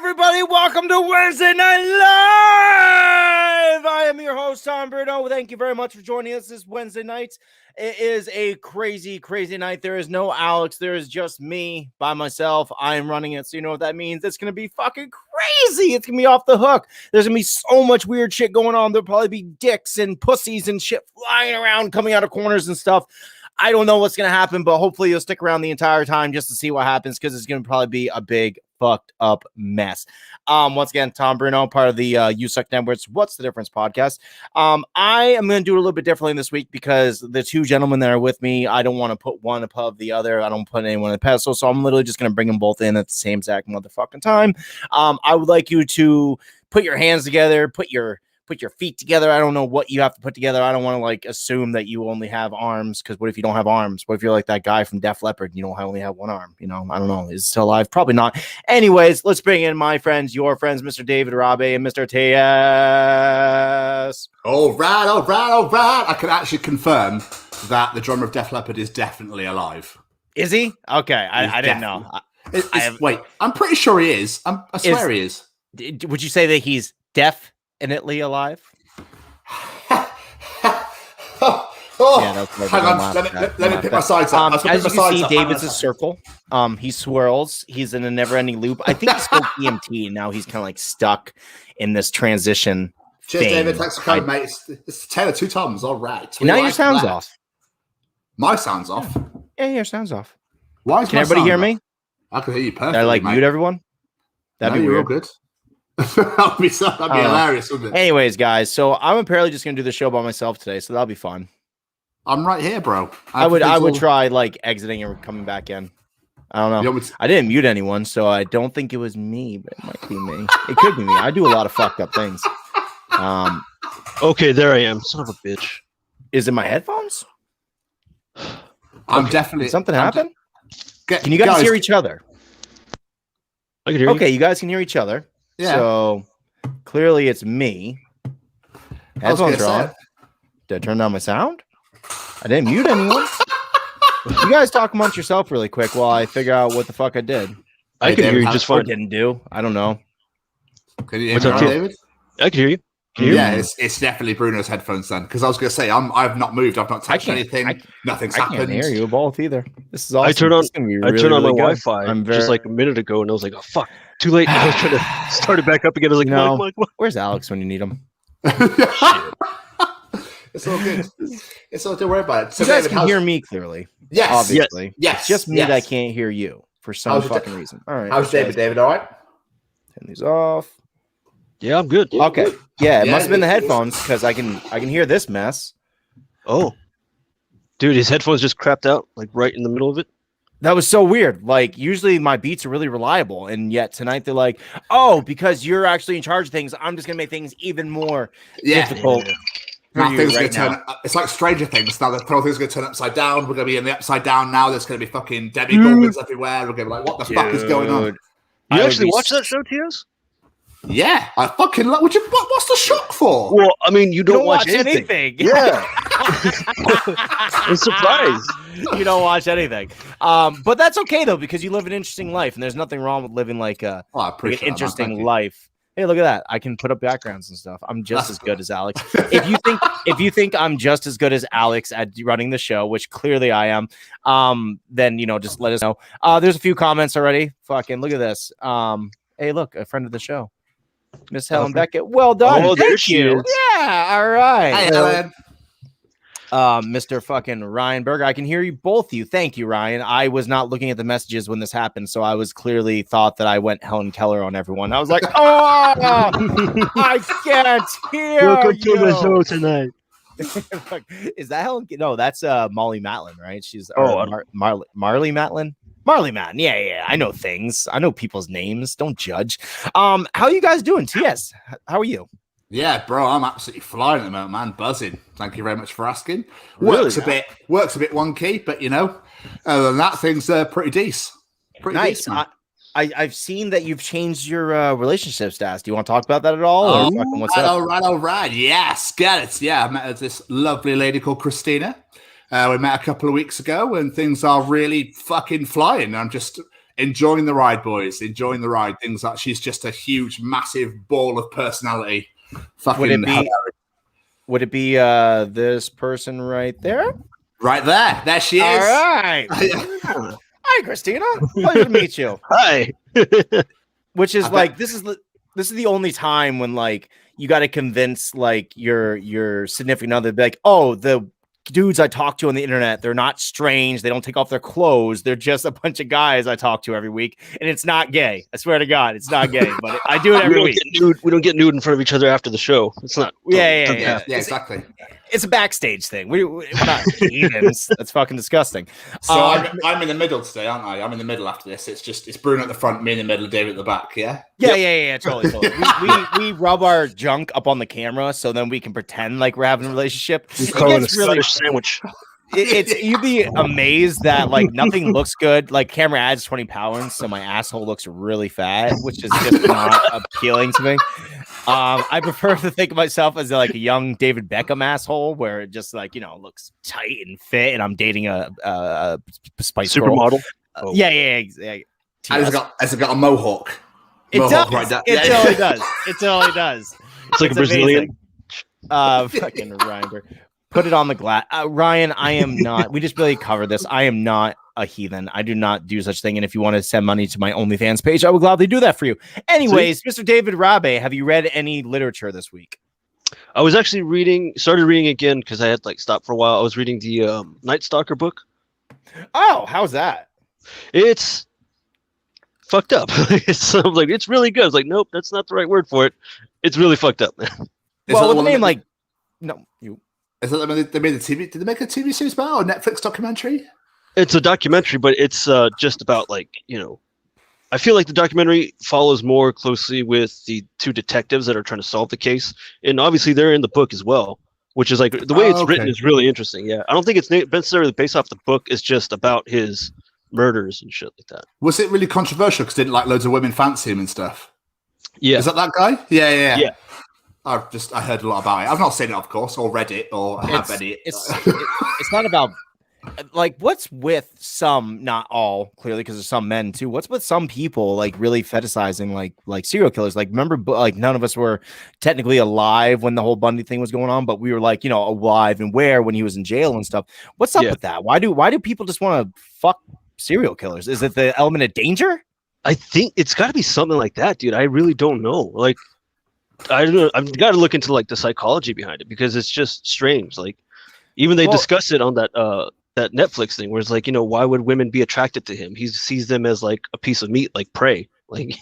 everybody. Welcome to Wednesday Night Live. I am your host, Tom Bruno. Thank you very much for joining us this Wednesday night. It is a crazy, crazy night. There is no Alex. There is just me by myself. I am running it, so you know what that means. It's going to be fucking crazy. It's going to be off the hook. There's going to be so much weird shit going on. There'll probably be dicks and pussies and shit flying around, coming out of corners and stuff. I don't know what's going to happen, but hopefully you'll stick around the entire time just to see what happens, because it's going to probably be a big fucked up mess. Once again, Tom Bruno, part of the USUK Network's What's the Difference podcast. I am going to do it a little bit differently this week because the two gentlemen that are with me, I don't want to put one above the other. I don't put anyone in the pedestal, so I'm literally just going to bring them both in at the same exact motherfucking time. I would like you to put your hands together, put your feet together. I don't know what you have to put together. I don't want to like assume that you only have arms, because what if you don't have arms? What if you're like that guy from Def Leppard? You don't only have one arm. You know, I don't know. Is it still alive? Probably not. Anyways, let's bring in my friends, your friends, Mr. David Rabe and Mr. T.S. All right. I can actually confirm that the drummer of Def Leppard is definitely alive. Is he? Okay, I didn't know. Wait, I'm pretty sure he is. I swear he is. Would you say that he's definitely alive? Yeah, hang on. Let me pick my sides up. As you can see, David's a circle. He swirls. He's in a never-ending loop. I think he spoke EMT, and now he's kind of like stuck in this transition. Cheers, David. Thanks for coming, mate. It's a tale of two Toms. All right. Now your sound's off. My sound's off? Yeah, your sound's off. Why is Can everybody hear me? I can hear you perfectly. Did I like mute everyone? That'd be weird. All good. that'd be hilarious, wouldn't it? Anyways, guys, so I'm apparently just gonna do the show by myself today, so that'll be fun. I'm right here, bro. I would try like exiting and coming back in. I don't know. I didn't mute anyone, so I don't think it was me, but it might be me. It could be me. I do a lot of fucked up things. Okay, there I am. Son of a bitch. Is it my headphones? I'm definitely. Did something happen? Can you guys hear each other? I can hear you. Okay, you guys can hear each other. Yeah. So clearly it's me. Headphones are on. Did I turn down my sound? I didn't mute anyone. You guys talk amongst yourself really quick while I figure out what the fuck I did. I can hear you just fine. Didn't do. I don't know. Can you hear me, David? I can hear you. It's definitely Bruno's headphones then, because I was going to say I've not moved, I've not touched anything, nothing's happened. I can't hear you both either. This is awesome. I turned on my Wi-Fi just like a minute ago, and I was like, "Oh fuck, too late." I was trying to start it back up again. I was like, "No, where's Alex when you need him?" It's all good. It's all. Don't worry about it. So you guys can hear me clearly. Yes, obviously. Yes, it's just me that can't hear you for some fucking reason. All right. How's David? David, all right? Turn these off. Yeah, I'm good. Okay. Yeah, it must have been the headphones, because I can hear this mess. Oh, dude, his headphones just crapped out like right in the middle of it. That was so weird. Like, usually my beats are really reliable, and yet tonight they're like, "Oh, because you're actually in charge of things, I'm just gonna make things even more difficult." It's like Stranger Things. Now the whole thing's going to turn upside down. We're going to be in the upside down now. There's going to be fucking Debbie Gorgons everywhere. We're going to be like, what the fuck is going on? You actually watch that show, T.S.? Yeah, I fucking love. What's the shock for? Well, I mean, you don't watch anything. Yeah, I'm surprised. You don't watch anything. But that's okay though, because you live an interesting life, and there's nothing wrong with living like an interesting life. Hey, look at that! I can put up backgrounds and stuff. I'm just as good as Alex. If you think I'm just as good as Alex at running the show, which clearly I am, then just let us know. There's a few comments already. Fucking look at this. Hey, look, a friend of the show, Miss Helen Beckett. Well done. Oh, there she is. Yeah. All right. Hi, Helen. Mr. fucking Ryan Berger, I can hear you both. Thank you, Ryan. I was not looking at the messages when this happened, so I was clearly thought that I went Helen Keller on everyone. I was like, oh, I can't hear. Welcome to the show tonight. Is that Helen? No, that's Molly Matlin, right? She's Marley Matlin. Marley Matlin. Yeah. I know things. I know people's names. Don't judge. How are you guys doing? TS, how are you? Yeah, bro, I'm absolutely flying at the moment, man. Buzzing. Thank you very much for asking. Really? Works a bit wonky, but other than that, things are pretty decent. Pretty nice. Decent, I've seen that you've changed your relationship status. Do you want to talk about that at all? All right. Yes, get it. Yeah, I met this lovely lady called Christina. We met a couple of weeks ago, and things are really fucking flying. I'm just enjoying the ride, boys. Enjoying the ride. Things like she's just a huge, massive ball of personality. Fucking would it be this person right there? Right there. There she is. All right. Hi, Christina. Pleasure to meet you. Hi. Which is like this is the only time when like you got to convince like your significant other to be like, oh, the dudes I talk to on the internet, they're not strange. They don't take off their clothes. They're just a bunch of guys I talk to every week, and it's not gay. I swear to God, it's not gay. But I do it every week. We don't get nude in front of each other after the show. It's not. Yeah, exactly. It's a backstage thing. We're not heathens. That's fucking disgusting. So I'm in the middle today, aren't I? I'm in the middle after this. It's Bruno at the front, me in the middle, David at the back. Yeah. Yeah. Totally. we rub our junk up on the camera so then we can pretend like we're having a relationship. We call it a really sandwich. You'd be amazed that like nothing looks good. Like camera adds 20 pounds, so my asshole looks really fat, which is just not appealing to me. I prefer to think of myself as like a young David Beckham asshole, where it just like looks tight and fit, and I'm dating a Spice supermodel. Yeah. Has it got a mohawk? It mohawk does. Right down. It totally does. It totally does. It's like a Brazilian. Fucking Ryan. Put it on the glass. Ryan, I am not. We just really covered this. I am not a heathen. I do not do such thing. And if you want to send money to my OnlyFans page, I would gladly do that for you. Anyways, Mr. David Rabe, have you read any literature this week? I was actually started reading again because I had like stopped for a while. I was reading the Night Stalker book. Oh, how's that? It's fucked up. I'm like, it's really good. I was like, nope, that's not the right word for it. It's really fucked up, man. Well, with the name like, no, you. Is that they made a TV? Did they make a TV series about it or a Netflix documentary? It's a documentary, but it's just about like I feel like the documentary follows more closely with the two detectives that are trying to solve the case, and obviously they're in the book as well, which is like the way it's written is really interesting. Yeah, I don't think it's necessarily based off the book. It's just about his murders and shit like that. Was it really controversial because didn't like loads of women fancy him and stuff? Yeah, is that guy? Yeah. I heard a lot about it. I've not seen it, of course, or read it, or have any. It's not about like what's with some, not all, clearly, because there's some men too. What's with some people like really fetishizing like serial killers? Like remember, like none of us were technically alive when the whole Bundy thing was going on, but we were like alive and where when he was in jail and stuff. What's up with that? Why do people just want to fuck serial killers? Is it the element of danger? I think it's got to be something like that, dude. I really don't know. Like. I don't know. I've got to look into like the psychology behind it because it's just strange. Like, even they discuss it on that Netflix thing where it's like, why would women be attracted to him? He sees them as like a piece of meat, like prey. Like,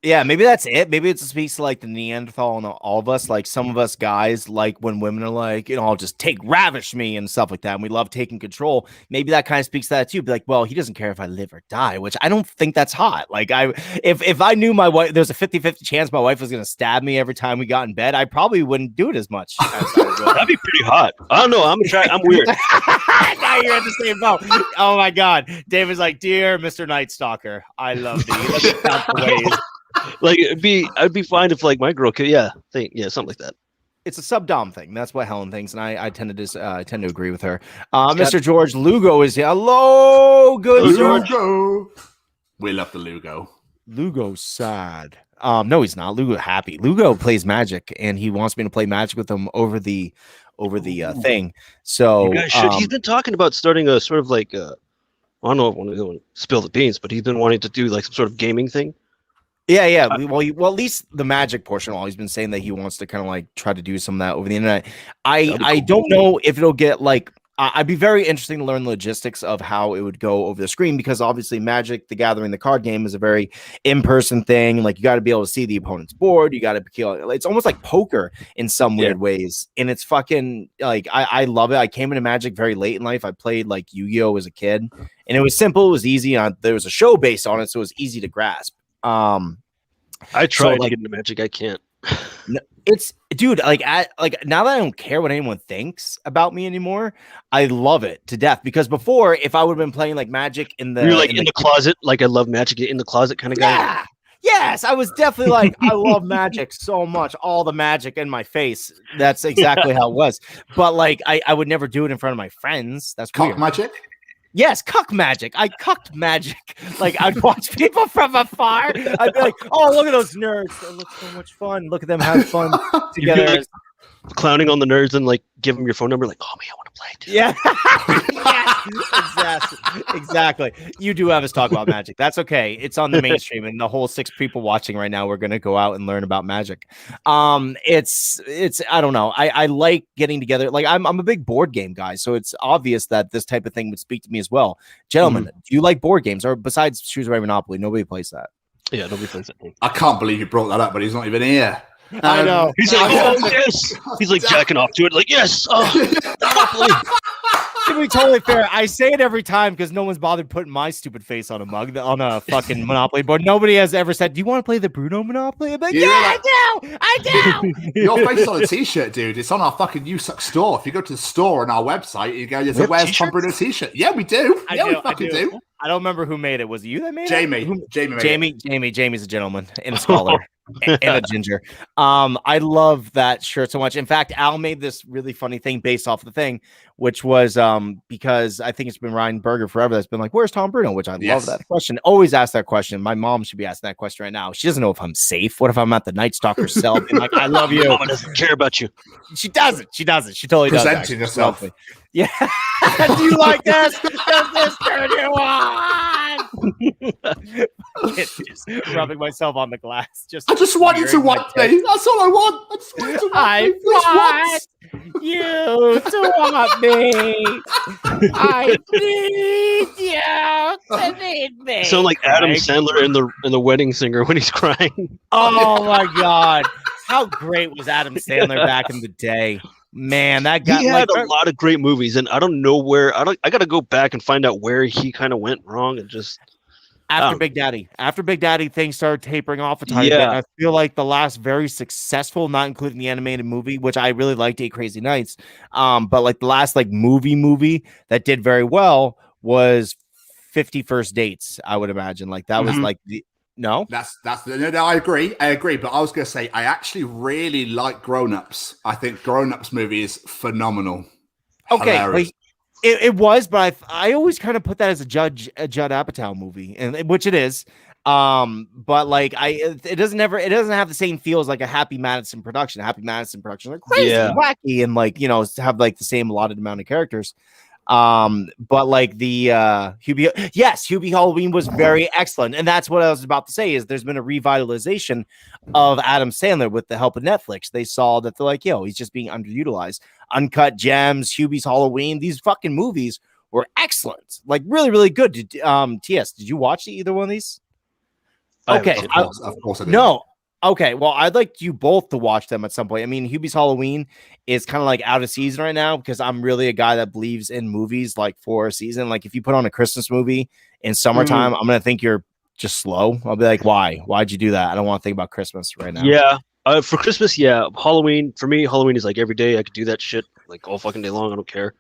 yeah, maybe that's it. Maybe it speaks to like the Neanderthal and all of us. Like some of us guys, like when women are like, I'll just ravish me and stuff like that. And we love taking control. Maybe that kind of speaks to that too. Be like, well, he doesn't care if I live or die, which I don't think that's hot. Like if I knew my wife, there's a 50-50 chance my wife was going to stab me every time we got in bed, I probably wouldn't do it as much. That'd be pretty hot. I don't know. I'm weird. Now you're at the same boat. Oh my God. David's like, dear Mr. Night Stalker, I love thee. Let's count the ways. Like I'd be fine if like my girl could something like that. It's a sub-dom thing. That's what Helen thinks, and I tend to agree with her. Mr. George Lugo is here. Hello, good Lugo. We love the Lugo. Lugo's sad. No, he's not. Lugo happy. Lugo plays Magic, and he wants me to play Magic with him over the thing. So you guys should. He's been talking about starting a sort of like I don't know if I want to spill the beans, but he's been wanting to do like some sort of gaming thing. Yeah. Well, at least the Magic portion. He's been saying that he wants to kind of like try to do some of that over the internet. I don't know if it'll get like. I'd be very interesting to learn the logistics of how it would go over the screen because obviously Magic: The Gathering, the card game, is a very in-person thing. Like you got to be able to see the opponent's board. You got to be. It's almost like poker in some weird ways, and it's fucking like I love it. I came into Magic very late in life. I played like Yu-Gi-Oh as a kid, and it was simple. It was easy. There was a show based on it, so it was easy to grasp. I tried to get into Magic. I can't. It's dude, like now that I don't care what anyone thinks about me anymore, I love it to death. Because before, if I would have been playing like Magic in the in the closet, like I love Magic in the closet kind of guy. Yeah. Yes, I was definitely like, I love Magic so much, all the magic in my face. That's exactly how it was. But like, I would never do it in front of my friends. That's Cock weird. Magic. Yes, cuck magic. I cucked magic. Like I'd watch people from afar. I'd be like, "Oh, look at those nerds! They look so much fun. Look at them have fun together." Like, clowning on the nerds and like give them your phone number. Like, oh man, I want to play too. Yeah, yes, exactly. You do have us talk about magic. That's okay. It's on the mainstream, and the whole 6 people watching right now, we're gonna go out and learn about magic. It's I don't know. I like getting together. Like I'm a big board game guy, so it's obvious that this type of thing would speak to me as well. Gentlemen, do you like board games? Or besides Choose Your Own Monopoly, nobody plays that. Yeah, nobody plays that game. I can't believe you brought that up, but he's not even here. I know. He's like, oh yes. He's like jacking off to it. Like, yes. Oh, Monopoly. To be totally fair, I say it every time because no one's bothered putting my stupid face on a mug on a fucking Monopoly board. Nobody has ever said, "Do you want to play the Bruno Monopoly?" I'm like, "Yeah, I do. Your face on a t-shirt, dude. It's on our fucking USUK store. If you go to the store on our website, you go, "There's a Where's Tom Bruno t-shirt." Yeah, we do. We fucking do. I don't remember who made it. Was it you that made Jamie. it? Jamie's a gentleman and a scholar and a ginger. I love that shirt so much. In fact, Al made this really funny thing based off the thing, which was because I think it's been Ryan Berger forever that's been like, "Where's Tom Bruno?" Which I love that question. Always ask that question. My mom should be asking that question right now. She doesn't know if I'm safe. What if I'm at the Night Stalker cell being like, "I love you." Mama doesn't care about you. She doesn't. She totally does. Presenting yourself. Yeah. Do you like this? Does this turn you on? Just rubbing myself on the glass. I just want you to want me. That's all I want. I just want you to want me. You to want me. I need you to need me. So like Adam Sandler in the Wedding Singer when he's crying. Oh my god. How great was Adam Sandler back in the day? Man, that guy had a lot of great movies, and I don't know where I got to go back and find out where he kind of went wrong and just after Big Daddy, things started tapering off a tiny bit. I feel like the last very successful, not including the animated movie, which I really liked, 8 Crazy Nights, but like the last like movie that did very well was 50 First Dates. I would imagine like that was like the. No, that's no, I agree. But I was going to say I actually really like Grown Ups. I think Grown Ups movie is phenomenal. Okay, like, it was, but I always kind of put that as a Judd Apatow movie, and which it is. But like it doesn't have the same feel as like a Happy Madison production. Happy Madison production, like crazy, wacky, and like have like the same allotted amount of characters. But like the Hubie Halloween was very excellent, and that's what I was about to say is there's been a revitalization of Adam Sandler with the help of Netflix. They saw that they're like, he's just being underutilized. Uncut Gems, Hubie's Halloween, these fucking movies were excellent, like really, really good. TS, did you watch either one of these? Okay, of course I did. No. Okay, well, I'd like you both to watch them at some point. I mean, Hubie's Halloween is kind of like out of season right now because I'm really a guy that believes in movies like for a season. Like if you put on a Christmas movie in summertime, I'm going to think you're just slow. I'll be like, why? Why'd you do that? I don't want to think about Christmas right now. Yeah. For Christmas, Halloween, for me, Halloween is like every day. I could do that shit like all fucking day long. I don't care.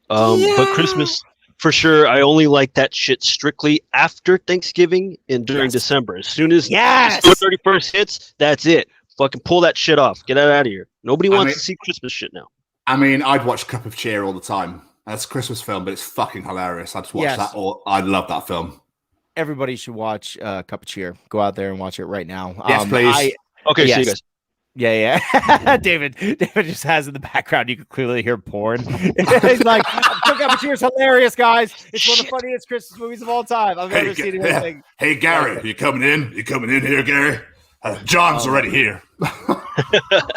But Christmas, for sure, I only like that shit strictly after Thanksgiving and during December. As soon as December 31st hits, that's it. Fucking pull that shit off. Get out of here. Nobody wants to see Christmas shit now. I mean, I'd watch Cup of Cheer all the time. That's a Christmas film, but it's fucking hilarious. I'd watch that. I love that film. Everybody should watch Cup of Cheer. Go out there and watch it right now. Yes, please. See you guys. Yeah. David just has in the background. You can clearly hear porn. He's like, Cup of Cheer is hilarious, guys. It's one of the funniest Christmas movies of all time. I've never seen anything. Hey, Gary, you coming in? You coming in here, Gary? John's already here.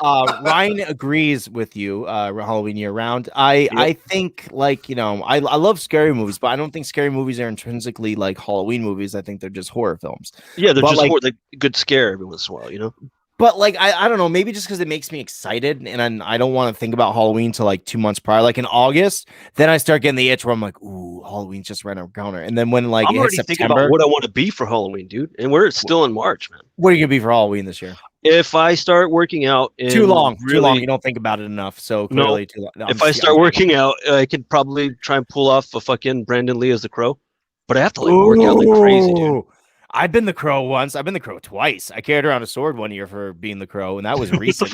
Ryan agrees with you. Halloween year round. I think like I love scary movies, but I don't think scary movies are intrinsically like Halloween movies. I think they're just horror films. Yeah, they're just horror, like good scare every once in a while, But like I don't know, maybe just because it makes me excited, and I don't want to think about Halloween till like 2 months prior. Like in August, then I start getting the itch where I'm like, ooh, Halloween's just right around the corner. And then when like I'm already thinking about what I want to be for Halloween, dude. And we're still in March, man. What are you gonna be for Halloween this year? If I start working out, too long. You don't think about it enough. So clearly, too long. If I start working out, I could probably try and pull off a fucking Brandon Lee as the Crow. But I have to like work out like crazy, dude. I've been the Crow once. I've been the Crow twice. I carried around a sword one year for being the Crow, and that was recent.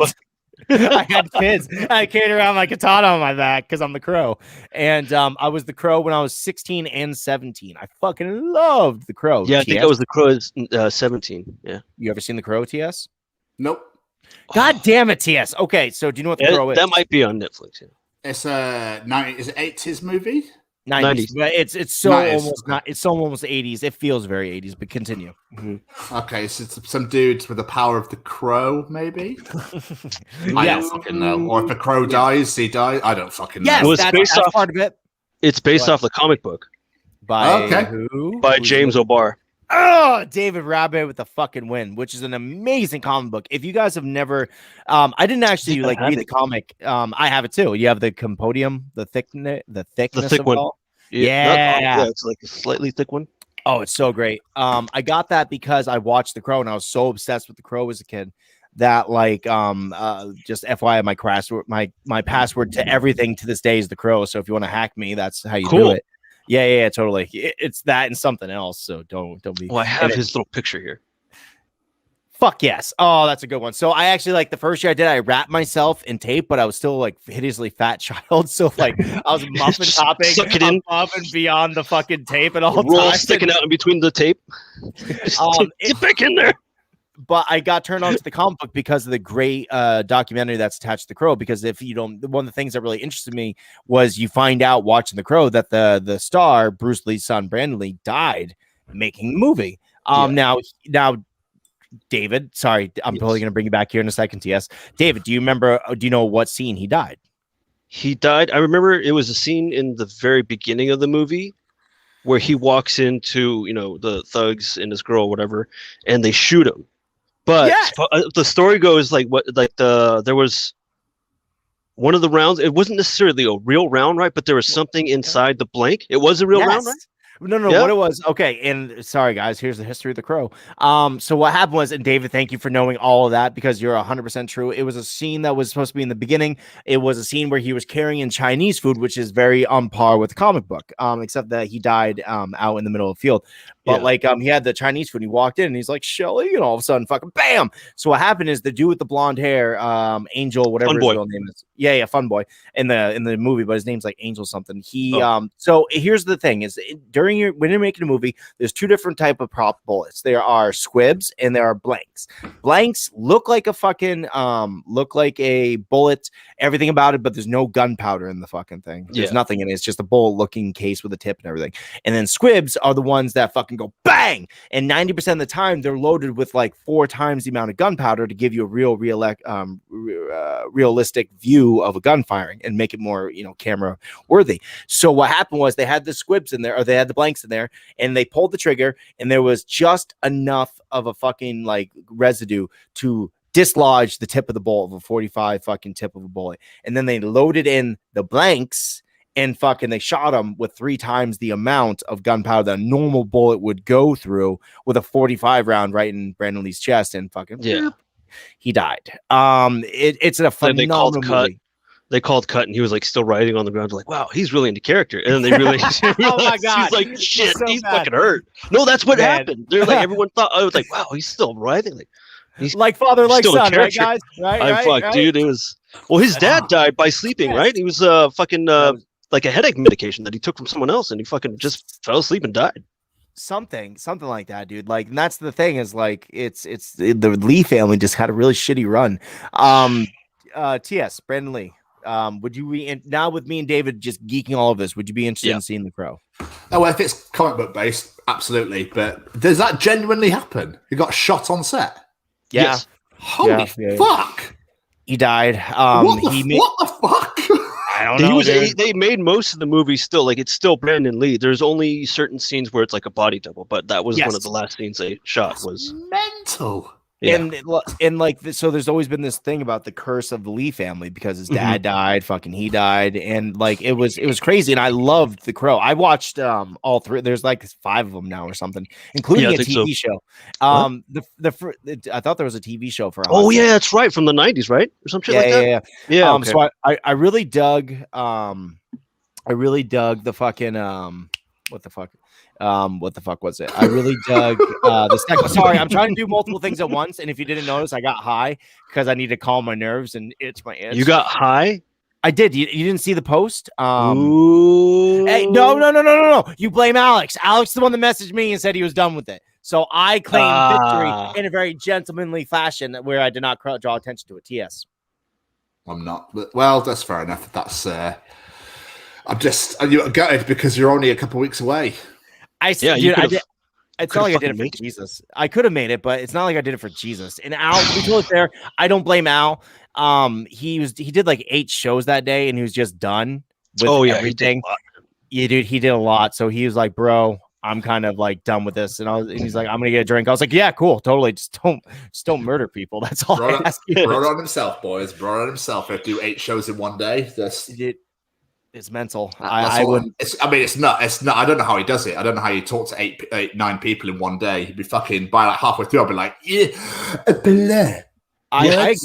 I had kids. I carried around my katana on my back because I'm the Crow. And I was the Crow when I was 16 and 17. I fucking loved the Crow. Yeah, I think I was the Crow at 17. Yeah. You ever seen the Crow, TS? Nope. God damn it, TS. Okay, so do you know what the Crow is? That might be on Netflix. Yeah. It's a 90s, is it 80s movie? 90s. But it's so 90s. almost not. It's so almost 80s. It feels very 80s. But continue. Okay, so it's some dudes with the power of the Crow, maybe. I don't fucking know. Or if the Crow dies, he dies. I don't fucking know. Yes, Well, that's part of it. It's based off the comic book By who? by James O'Barr. Oh, David Rabbit with the fucking win, which is an amazing comic book. If you guys have never, I didn't actually read the comic. I have it too. You have the compendium, the thickness thick of one. it all. Yeah, it's like a slightly thick one. Oh, it's so great. I got that because I watched The Crow and I was so obsessed with The Crow as a kid that just FYI, my password to everything to this day is The Crow. So if you want to hack me, that's how you do it. Yeah, totally. It's that and something else. So don't be. Well, I have his little picture here. Fuck yes. Oh, that's a good one. So I actually the first year I did, I wrapped myself in tape, but I was still hideously fat child. So I was muffin topping above and beyond the fucking tape and all roll sticking out in between the tape. Get back in there. But I got turned on to the comic book because of the great documentary that's attached to The Crow. Because if you don't, one of the things that really interested me was you find out watching The Crow that the star, Bruce Lee's son, Brandon Lee, died making the movie. Now, David, sorry, I'm totally going to bring you back here in a second, TS. David, do you know what scene he died? He died. I remember it was a scene in the very beginning of the movie where he walks into, the thugs and his girl, whatever, and they shoot him. But the story goes there was one of the rounds. It wasn't necessarily a real round, right? But there was something inside the blank. It was a real round, right? No, what it was. Okay, and sorry guys, here's the history of The Crow. So what happened was, and David, thank you for knowing all of that because you're 100% true. It was a scene that was supposed to be in the beginning. It was a scene where he was carrying in Chinese food, which is very on par with the comic book, except that he died out in the middle of the field. But he had the Chinese food. He walked in and he's like, Shelly, and all of a sudden, fucking bam. So what happened is the dude with the blonde hair, Angel, whatever his real name is. Yeah, Fun Boy in the movie, but his name's like Angel something. So here's the thing: is when you're making a movie, there's two different type of prop bullets. There are squibs and there are blanks. Blanks look like a fucking look like a bullet, everything about it, but there's no gunpowder in the fucking thing. There's nothing in it. It's just a bullet looking case with a tip and everything. And then squibs are the ones that fucking go bang, and 90% of the time they're loaded with 4 times the amount of gunpowder to give you a realistic view of a gun firing and make it more camera worthy. So what happened was they had the squibs in there, or they had the blanks in there, and they pulled the trigger, and there was just enough of a fucking residue to dislodge the tip of the bullet of a 45 fucking tip of a bullet, and then they loaded in the blanks. And they shot him with 3 times the amount of gunpowder that a normal bullet would go through with a 45 round right in Brandon Lee's chest, and he died. It's a phenomenal movie. They called cut, and he was still writhing on the ground. Like, wow, he's really into character. And then they really, oh my god, he's like, shit, so he's fucking hurt. No, that's what happened. They're everyone thought. I was like, wow, he's still writhing. He's like father, like son, right, guys? Right, dude. It was his dad died by sleeping, right? He was fucking like a headache medication that he took from someone else, and he fucking just fell asleep and died. Something like that, dude. And that's the thing is it's the Lee family just had a really shitty run. TS Brandon Lee. Would you be now with me and David just geeking all of this? Would you be interested in seeing The Crow? Oh, well, if it's comic book based, absolutely. But does that genuinely happen? He got shot on set. Yeah. Yes. Holy fuck! He died. What the fuck? I don't know. They made most of the movie still it's still Brandon Lee. There's only certain scenes where it's like a body double, but that was one of the last scenes they shot. Was mental. Yeah. And so there's always been this thing about the curse of the Lee family because his dad died, he died, and it was crazy. And I loved The Crow. I watched all 3. There's 5 of them now or something, including a TV show. I thought there was a TV show for. Yeah, that's right, from the 90s, right, or some shit like that. Yeah. Okay. So I really dug. I really dug the fucking what the fuck? What the fuck was it? I really dug the second. Sorry, I'm trying to do multiple things at once, and if you didn't notice, I got high because I need to calm my nerves and itch my itch. You got high? I did. You didn't see the post? Ooh. Hey, no. You blame Alex. Alex is the one that messaged me and said he was done with it. So I claim victory in a very gentlemanly fashion where I did not draw attention to it. TS. I'm not. Well, that's fair enough. That's. I'm gutted because you're only a couple of weeks away. I did. It's not like I did it for Jesus. I could have made it, but it's not like I did it for Jesus. And Al, to be totally fair, I don't blame Al. He did like 8 shows that day, and he was just done with everything. He did a lot. So he was like, "Bro, I'm kind of like done with this." And he's like, "I'm gonna get a drink." I was like, "Yeah, cool, totally. Just don't murder people. That's all I ask you." Brought on himself, boys. Brought on himself. He'll do 8 shows in one day. It's mental. I wouldn't. It's not. I don't know how he does it. I don't know how you talk to 8, 9 people in one day. He'd be fucking by like halfway through. I'd be like, yeah. I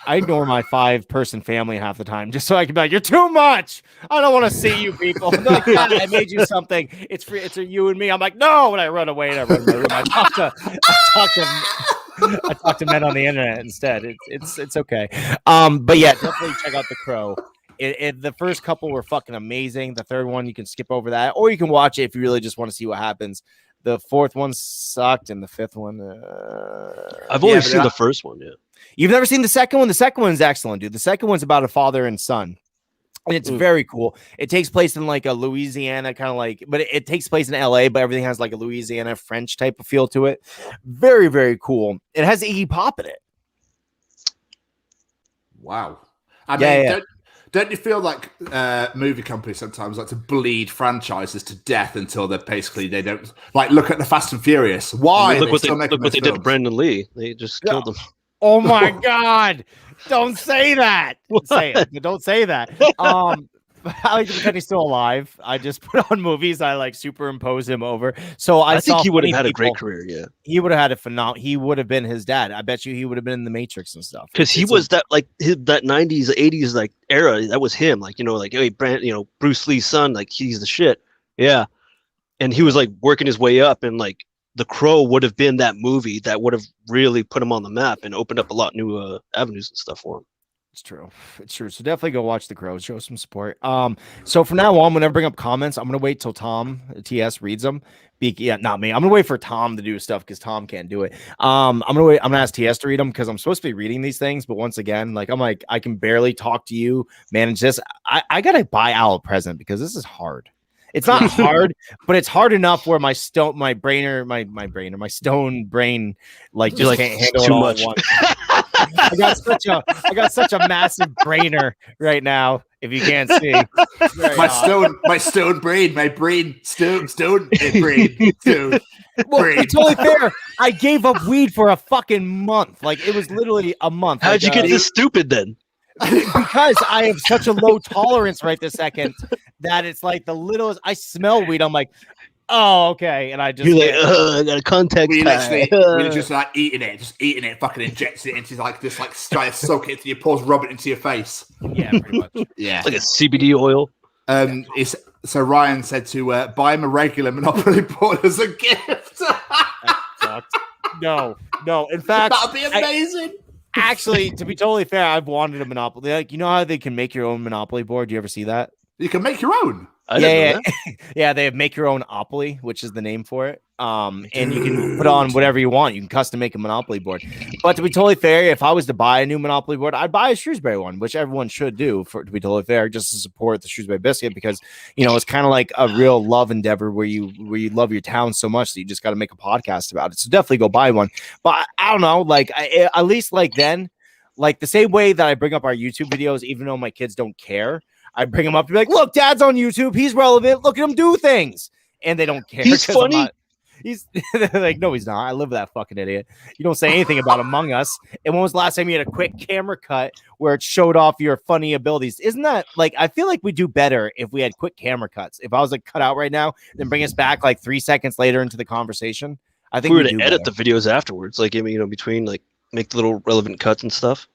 ignore my 5-person family half the time just so I can be like, "You're too much. I don't want to see you people." Like, "Yeah, I made you something. It's free. It's you and me." I'm like, "No," and I run away and I run my room. I talk to men on the internet instead. It's okay. But yeah, definitely check out The Crow. The first couple were fucking amazing. The third one, you can skip over that, or you can watch it if you really just want to see what happens. The fourth one sucked, and the fifth one, I've only seen the first one. Yeah, you've never seen the second one. The second one's excellent, dude. The second one's about a father and son, and it's very cool. It takes place in like a Louisiana kind of like, but it takes place in LA, but everything has like a Louisiana French type of feel to it. Very, very cool. It has Iggy Pop in it. Wow. I mean, don't you feel like movie companies sometimes like to bleed franchises to death until they don't like look at the Fast and Furious? Why? Look what they did to Brandon Lee. They just killed him. Oh my God! Don't say that. Don't say that. I like to pretend he's still alive. I just put on movies. I like superimpose him over. So I think he would have had a great career. Yeah, he would have had a phenomenal. He would have been his dad. I bet you he would have been in the Matrix and stuff. Because he was that 90s, 80s like era. That was him. Like hey, Bruce Lee's son. Like he's the shit. Yeah, and he was like working his way up, and like The Crow would have been that movie that would have really put him on the map and opened up a lot new avenues and stuff for him. It's true. So definitely go watch The Crow. Show some support. So from now on, whenever I bring up comments, I'm gonna wait till Tom TS reads them. Not me. I'm gonna wait for Tom to do stuff because Tom can't do it. I'm gonna ask TS to read them because I'm supposed to be reading these things, but once again, I can barely talk to you, manage this. I gotta buy Al a present because this is hard. It's not hard, but it's hard enough where my stone brain like just can't handle it all at once. I got such a massive brainer right now. If you can't see, my stone brain. Well, it's totally fair. I gave up weed for a fucking month. Like it was literally a month. How'd you get this stupid then? Because I have such a low tolerance right this second that it's like the littlest. I smell weed. I'm like, oh, okay. And I just I got a contact. We just like eating it, fucking injects it into like this, like try to soak it into your pores, rub it into your face. Yeah, pretty much. Yeah, it's like a CBD oil. So Ryan said to buy him a regular Monopoly board as a gift. No. In fact, that'd be amazing. Actually, to be totally fair, I've wanted a Monopoly. Like, you know how they can make your own Monopoly board? Do you ever see that? You can make your own. Yeah. They have make your own Opoly, which is the name for it. And you can put on whatever you want. You can custom make a Monopoly board. But to be totally fair, if I was to buy a new Monopoly board, I'd buy a Shrewsbury one, which everyone should do to be totally fair, just to support the Shrewsbury Biscuit, because it's kind of like a real love endeavor where you love your town so much that you just got to make a podcast about it. So definitely go buy one. But I don't know, at least then, the same way that I bring up our YouTube videos, even though my kids don't care, I bring him up to be like, look, Dad's on YouTube. He's relevant. Look at him do things. And they don't care. He's funny. He's like, no, he's not. I live with that fucking idiot. You don't say anything about Among Us. And when was the last time you had a quick camera cut where it showed off your funny abilities? Isn't that I feel like we do better if we had quick camera cuts. If I was cut out right now, then bring us back 3 seconds later into the conversation. I think we were to edit the videos afterwards, between make the little relevant cuts and stuff.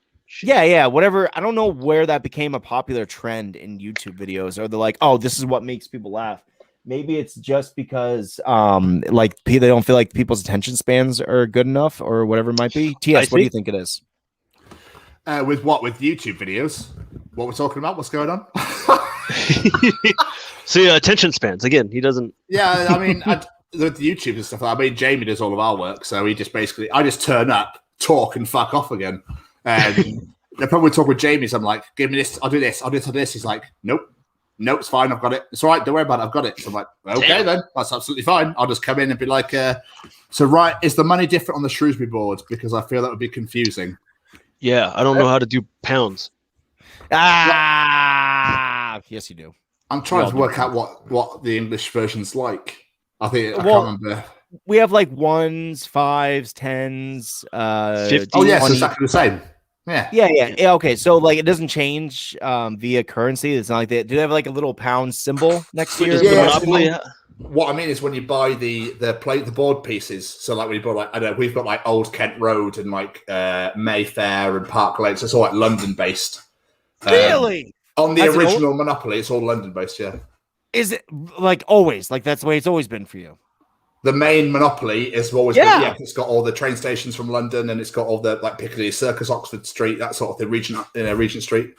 Yeah, whatever. I don't know where that became a popular trend in YouTube videos, or they're like, oh, this is what makes people laugh. maybe it's just because like they don't feel like people's attention spans are good enough or whatever it might be. TS, what do you think it is? With YouTube videos? What we're talking about? What's going on? See, attention spans again. He doesn't. Yeah, I mean, with YouTube and stuff. I mean, Jamie does all of our work, so he just basically, I just turn up, talk, and fuck off again. And the problem we talk with Jamie is, I'm like, give me this, I'll do this, I'll do this. He's like, nope, it's fine, I've got it. It's all right, don't worry about it, I've got it. So I'm like, okay, then that's absolutely fine. I'll just come in and be like, so right, is the money different on the Shrewsbury board? Because I feel that would be confusing. Yeah, I don't know how to do pounds. Yes, you do. I'm trying to work out what the English version's like. I can't remember. We have like 1s, 5s, 10s, 50s. Oh yes, exactly the same. Yeah. Okay, so like it doesn't change via currency. It's not like that. Do they have like a little pound symbol next to your Monopoly? What I mean is when you buy the board pieces. So like when you buy like, I don't know, we've got like Old Kent Road and like Mayfair and Park Lane. So it's all like London based. Really? On the original Monopoly, it's all London based. Yeah. Is it like always? Like that's the way it's always been for you? The main Monopoly is always it's got all the train stations from London and it's got all the like Piccadilly Circus, Oxford Street, that sort of thing, Regent Street.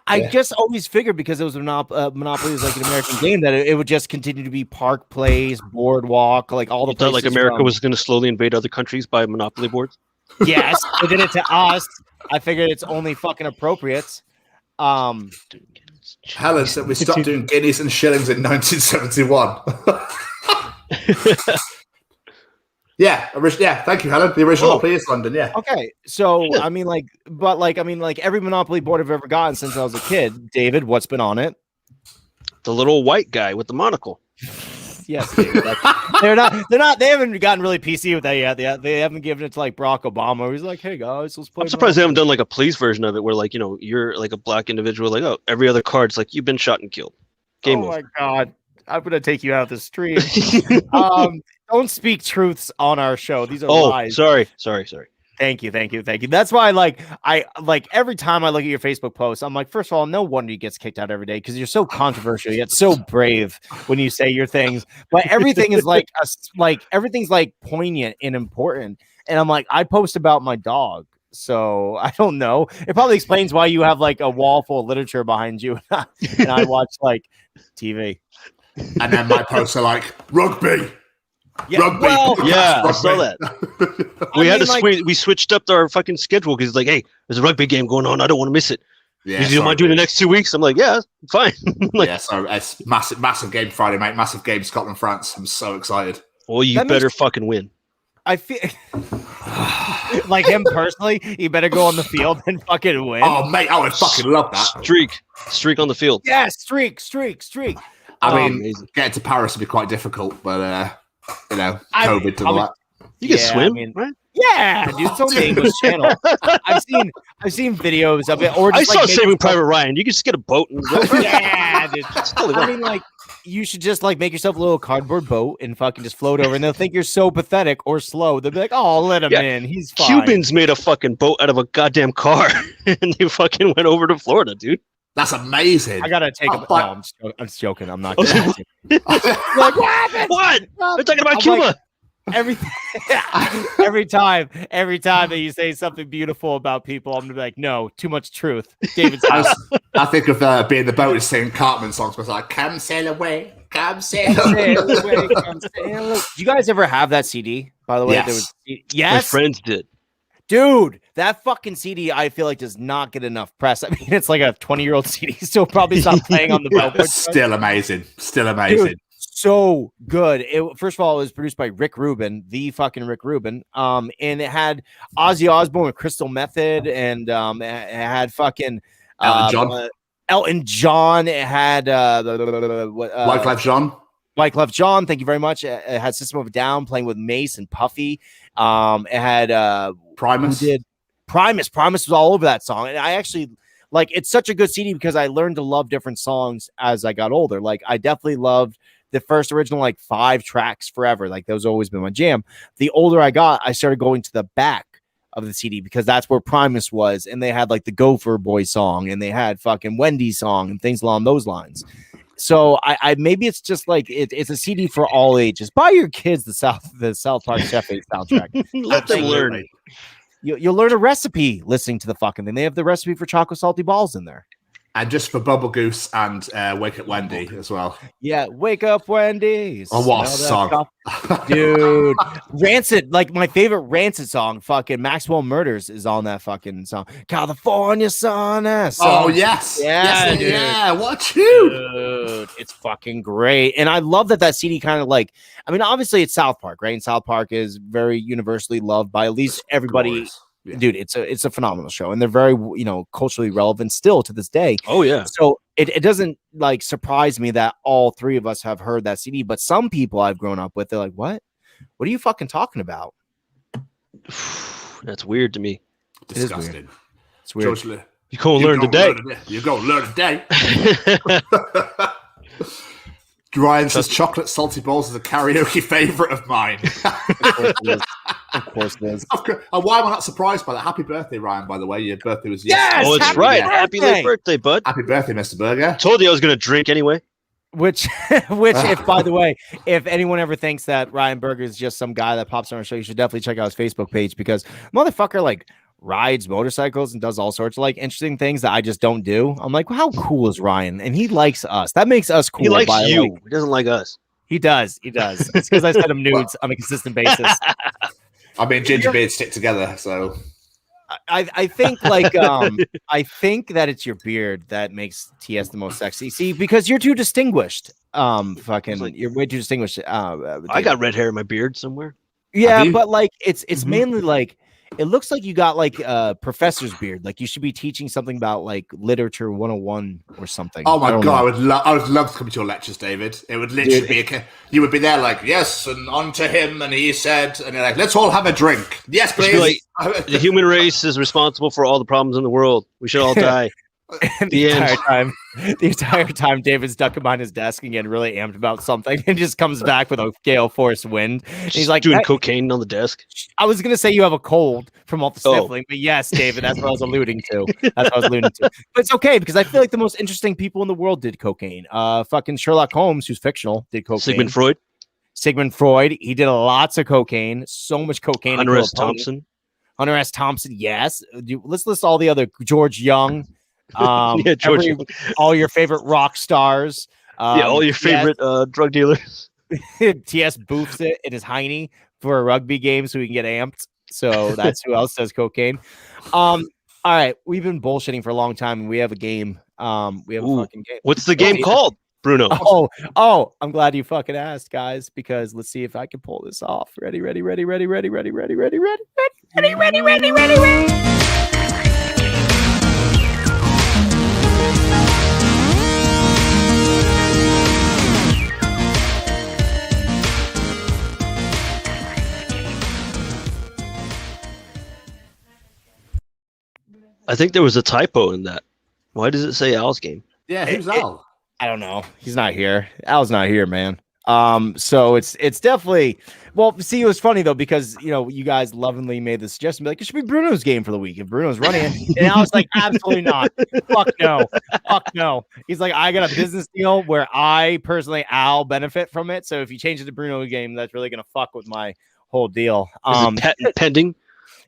I just always figured because it was Monopoly was like an American game that it would just continue to be Park Place, Boardwalk, like all the places. Like America was going to slowly invade other countries by Monopoly boards. Yes, they did it to us. I figured it's only fucking appropriate. Helen said we stopped doing guineas and shillings in 1971. Thank you, Helen. The original Monopoly is London, yeah. Okay, so I mean, like every Monopoly board I've ever gotten since I was a kid. David, what's been on it? The little white guy with the monocle. Yes, David, they haven't gotten really PC with that yet. They haven't given it to like Barack Obama. He's like, hey guys, let's play. I'm surprised they haven't done like a police version of it where like, you're like a black individual, like, oh, every other card's like you've been shot and killed. Game over. My God. I'm gonna take you out of the street. Don't speak truths on our show. These are lies. Sorry. Thank you. That's why I every time I look at your Facebook posts, I'm like, first of all, no wonder you gets kicked out every day because you're so controversial yet so brave when you say your things. But everything is everything's like poignant and important. And I'm like, I post about my dog. So I don't know. It probably explains why you have like a wall full of literature behind you and I watch like TV. And then my posts are like rugby. Yeah, rugby. I saw that. We switched up our fucking schedule because like, hey, there's a rugby game going on. I don't want to miss it. Yeah, you mind doing the next 2 weeks? I'm like, yeah, fine. So it's massive game Friday, mate. Massive game Scotland France. I'm so excited. Well, you better fucking win. I feel like him personally. You better go on the field and fucking win. Oh, mate, I would fucking love that. Streak on the field. Yeah, streak. I mean, getting to Paris would be quite difficult, but COVID and all that. You can swim, right? Yeah, dude, it's on the English channel. I've seen videos of it. Or just, I saw Saving Private Ryan. You can just get a boat and go. Yeah, dude. I mean, like, you should just like make yourself a little cardboard boat and fucking just float over, and they'll think you're so pathetic or slow. They'll be like, "Oh, let him in. He's fine." Cubans made a fucking boat out of a goddamn car, and they fucking went over to Florida, dude. That's amazing. I gotta take No, I'm just joking. I'm not. Gonna like, what? They're talking about Cuba. Like, every time that you say something beautiful about people, I'm gonna be like, no, too much truth. David's house. I think of being the boat and singing Cartman songs, but like, come sail away, come sail away. Come sail away. Do you guys ever have that CD? By the way, Yes. My friends did. Dude, that fucking CD, I feel like does not get enough press. I mean, it's like a 20-year-old CD. Still probably not playing on the billboard. Still amazing. Dude, so good. First of all, it was produced by Rick Rubin, the fucking Rick Rubin. And it had Ozzy Osbourne with Crystal Method, and it had fucking Elton John. It had Wyclef Jean. Wyclef Jean, thank you very much. It had System of a Down playing with Mace and Puffy. It had Primus. Primus was all over that song. And I actually it's such a good CD because I learned to love different songs as I got older. Like I definitely loved the first original 5 tracks forever. Like those always been my jam. The older I got, I started going to the back of the CD because that's where Primus was, and they had like the Gopher Boy song, and they had fucking Wendy's song and things along those lines. So I maybe it's just like it's a CD for all ages. Buy your kids the South Park Chef 8 soundtrack. Let them learn. You'll learn a recipe listening to the fucking thing. They have the recipe for chocolate salty balls in there. And just for Bubble Goose and Wake Up Wendy as well. Yeah, Wake Up Wendy. Oh, what a song. Dude. Rancid, like my favorite Rancid song, fucking Maxwell Murders is on that fucking song. California Sun. Oh, yes. Yeah, yes, dude. yeah. What you? Dude, it's fucking great. And I love that CD kind of like, I mean, obviously it's South Park, right? And South Park is very universally loved by at least everybody. Glorious. Yeah. Dude, it's a phenomenal show, and they're very culturally relevant still to this day. Oh yeah. So it doesn't like surprise me that all three of us have heard that CD, but some people I've grown up with, they're like, what are you fucking talking about? That's weird to me. Disgusting. It's weird. You gonna learn today. You're gonna learn today. Ryan says chocolate salty balls is a karaoke favorite of mine. Of course it is. Why am I not surprised by that? Happy birthday, Ryan, by the way. Your birthday was Yes! Oh, it's Happy right. birthday! Happy late birthday, bud. Happy birthday, Mr. Burger. Told you I was gonna drink anyway. Which if by the way, if anyone ever thinks that Ryan Berger is just some guy that pops on our show, you should definitely check out his Facebook page, because motherfucker like rides motorcycles and does all sorts of like interesting things that I just don't do. I'm like, well, how cool is Ryan? And he likes us. That makes us cool. He likes you. Like, He doesn't like us. he does. It's because I send him nudes on a consistent basis. I mean, ginger beards stick together, so I think like I think that it's your beard that makes TS the most sexy. See, because you're too distinguished. You're way too distinguished. I got red hair in my beard somewhere. Yeah, but like it's mainly like it looks like you got like a professor's beard. Like you should be teaching something about like literature 101 or something. Oh my god, I would love to come to your lectures, David. It would literally be you would be there like, yes, and on to him, and he said, and you're like, let's all have a drink. Yes, please. Like, the human race is responsible for all the problems in the world. We should all die. the entire time David's ducking behind his desk and getting really amped about something, and just comes back with a gale force wind. And he's like doing cocaine on the desk. I was gonna say you have a cold from all the sniffling, but yes, David, that's what I was alluding to. But it's okay, because I feel like the most interesting people in the world did cocaine. Fucking Sherlock Holmes, who's fictional, did cocaine. Sigmund Freud, he did lots of cocaine, so much cocaine. Hunter S. Thompson, yes. Let's list all the other George Young. George. All your favorite rock stars. All your favorite drug dealers. TS boofs it in his hiney for a rugby game so he can get amped. So that's who else does cocaine. All right, we've been bullshitting for a long time, and we have a game. We have a fucking game. What's the game called, Bruno? Oh, I'm glad you fucking asked, guys, because let's see if I can pull this off. Ready. I think there was a typo in that. Why does it say Al's game? Yeah, who's Al? I don't know. He's not here. Al's not here, man. So it's definitely see, it was funny though, because you guys lovingly made the suggestion, be like, it should be Bruno's game for the week if Bruno's running it. And I was like, absolutely not. Fuck no. He's like, I got a business deal where I personally, Al, benefit from it. So if you change it to Bruno's game, that's really gonna fuck with my whole deal. Is it patent pending?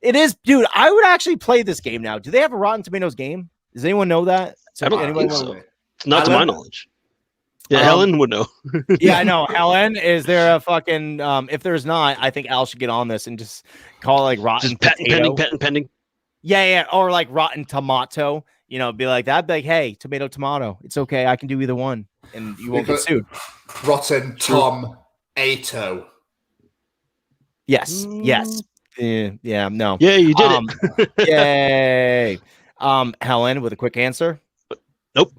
It is, dude. I would actually play this game now. Do they have a Rotten Tomatoes game? Does anyone know that? I don't think so. It's not to my knowledge. Yeah, Helen would know. Yeah, I know. Helen, is there a fucking if there's not, I think Al should get on this and just call it like Rotten patent pending. Yeah, or like Rotten Tomato. Be like that. Be like, hey, tomato. It's okay. I can do either one, and you won't get sued. Rotten Tom Ato. Yes. Yeah, no. Yeah, you did it. Yay. Helen with a quick answer. Nope.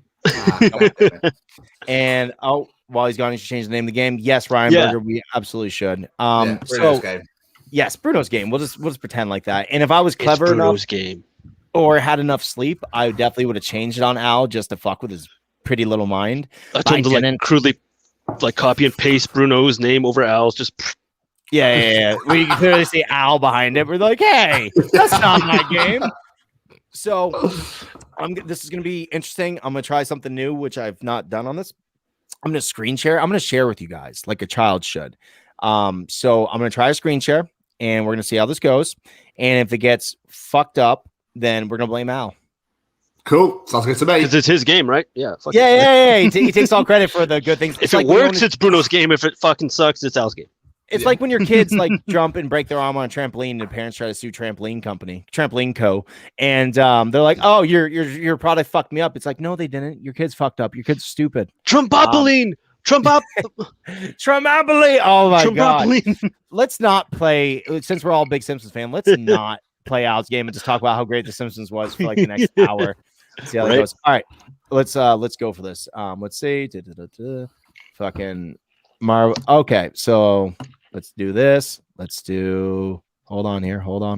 And while he's gone, he should change the name of the game. Yes, Ryan Berger, we absolutely should. Bruno's game. Yes, Bruno's game. We'll just pretend like that. And if I was clever enough game or had enough sleep, I definitely would have changed it on Al just to fuck with his pretty little mind. I told him to like crudely like copy and paste Bruno's name over Al's. Just yeah. We can clearly see Al behind it. We're like, hey, that's not my game. So this is going to be interesting. I'm going to try something new, which I've not done on this. I'm gonna screen share. I'm gonna share with you guys like a child should. So I'm gonna try a screen share, and we're gonna see how this goes. And if it gets fucked up, then we're gonna blame Al. Cool. Sounds good to me. Because it's his game, right? Yeah. Yeah. He takes all credit for the good things. If it works, it's Bruno's game. If it fucking sucks, it's Al's game. It's like when your kids like jump and break their arm on a trampoline, and the parents try to sue Trampoline Co. And they're like, "Oh, your product fucked me up." It's like, no, they didn't. Your kids fucked up. Your kid's stupid. Trombopoline. Trombopoline. Oh my god. Let's not play. Since we're all big Simpsons fan, let's not play Al's game and just talk about how great the Simpsons was for like the next hour. See how that goes. All right, let's go for this. Let's see. Fucking Marvel. Okay, so let's do this. Let's do. Hold on here. Hold on.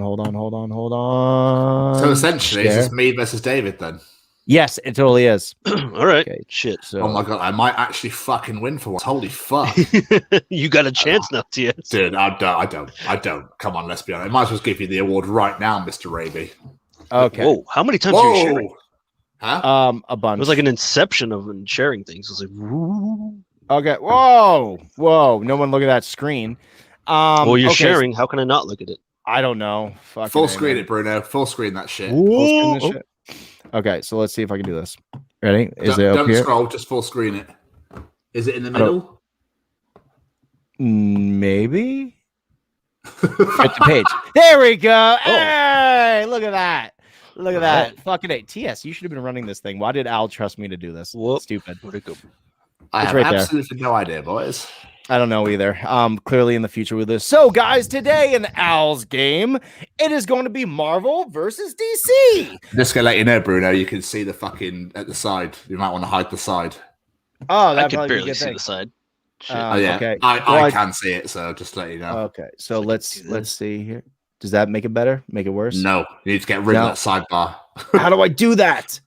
So essentially, it's just me versus David then. Yes, it totally is. All right. Okay. Shit. So, oh my god, I might actually fucking win for once. Holy fuck! You got a chance now, TS. Dude, I don't. Come on, let's be honest. I might as well give you the award right now, Mr. Raby. Okay. Whoa! How many times are you sharing? Huh? A bunch. It was like an inception of sharing things. It was like, woo. Okay. Whoa. No one look at that screen. Well, you're sharing. How can I not look at it? I don't know. Full screen it, Bruno. Full screen that shit. Full screen this shit. Okay, so let's see if I can do this. Ready? Don't scroll, just full screen it. Is it in the middle? Maybe. At the page. There we go. Hey, look at that. Look at that. Fucking A. TS, you should have been running this thing. Why did Al trust me to do this? Stupid. Where'd it go? I have absolutely no idea, boys. I don't know either. Clearly in the future with this. So, guys, today in Al's game, it is going to be Marvel versus DC. Just gonna let you know, Bruno, you can see the fucking at the side. You might want to hide the side. Oh, I can barely see the side. Oh, yeah. Okay. I can see it, so just let you know. Okay, so let's see here. Does that make it better? Make it worse? No, you need to get rid of that sidebar. How do I do that?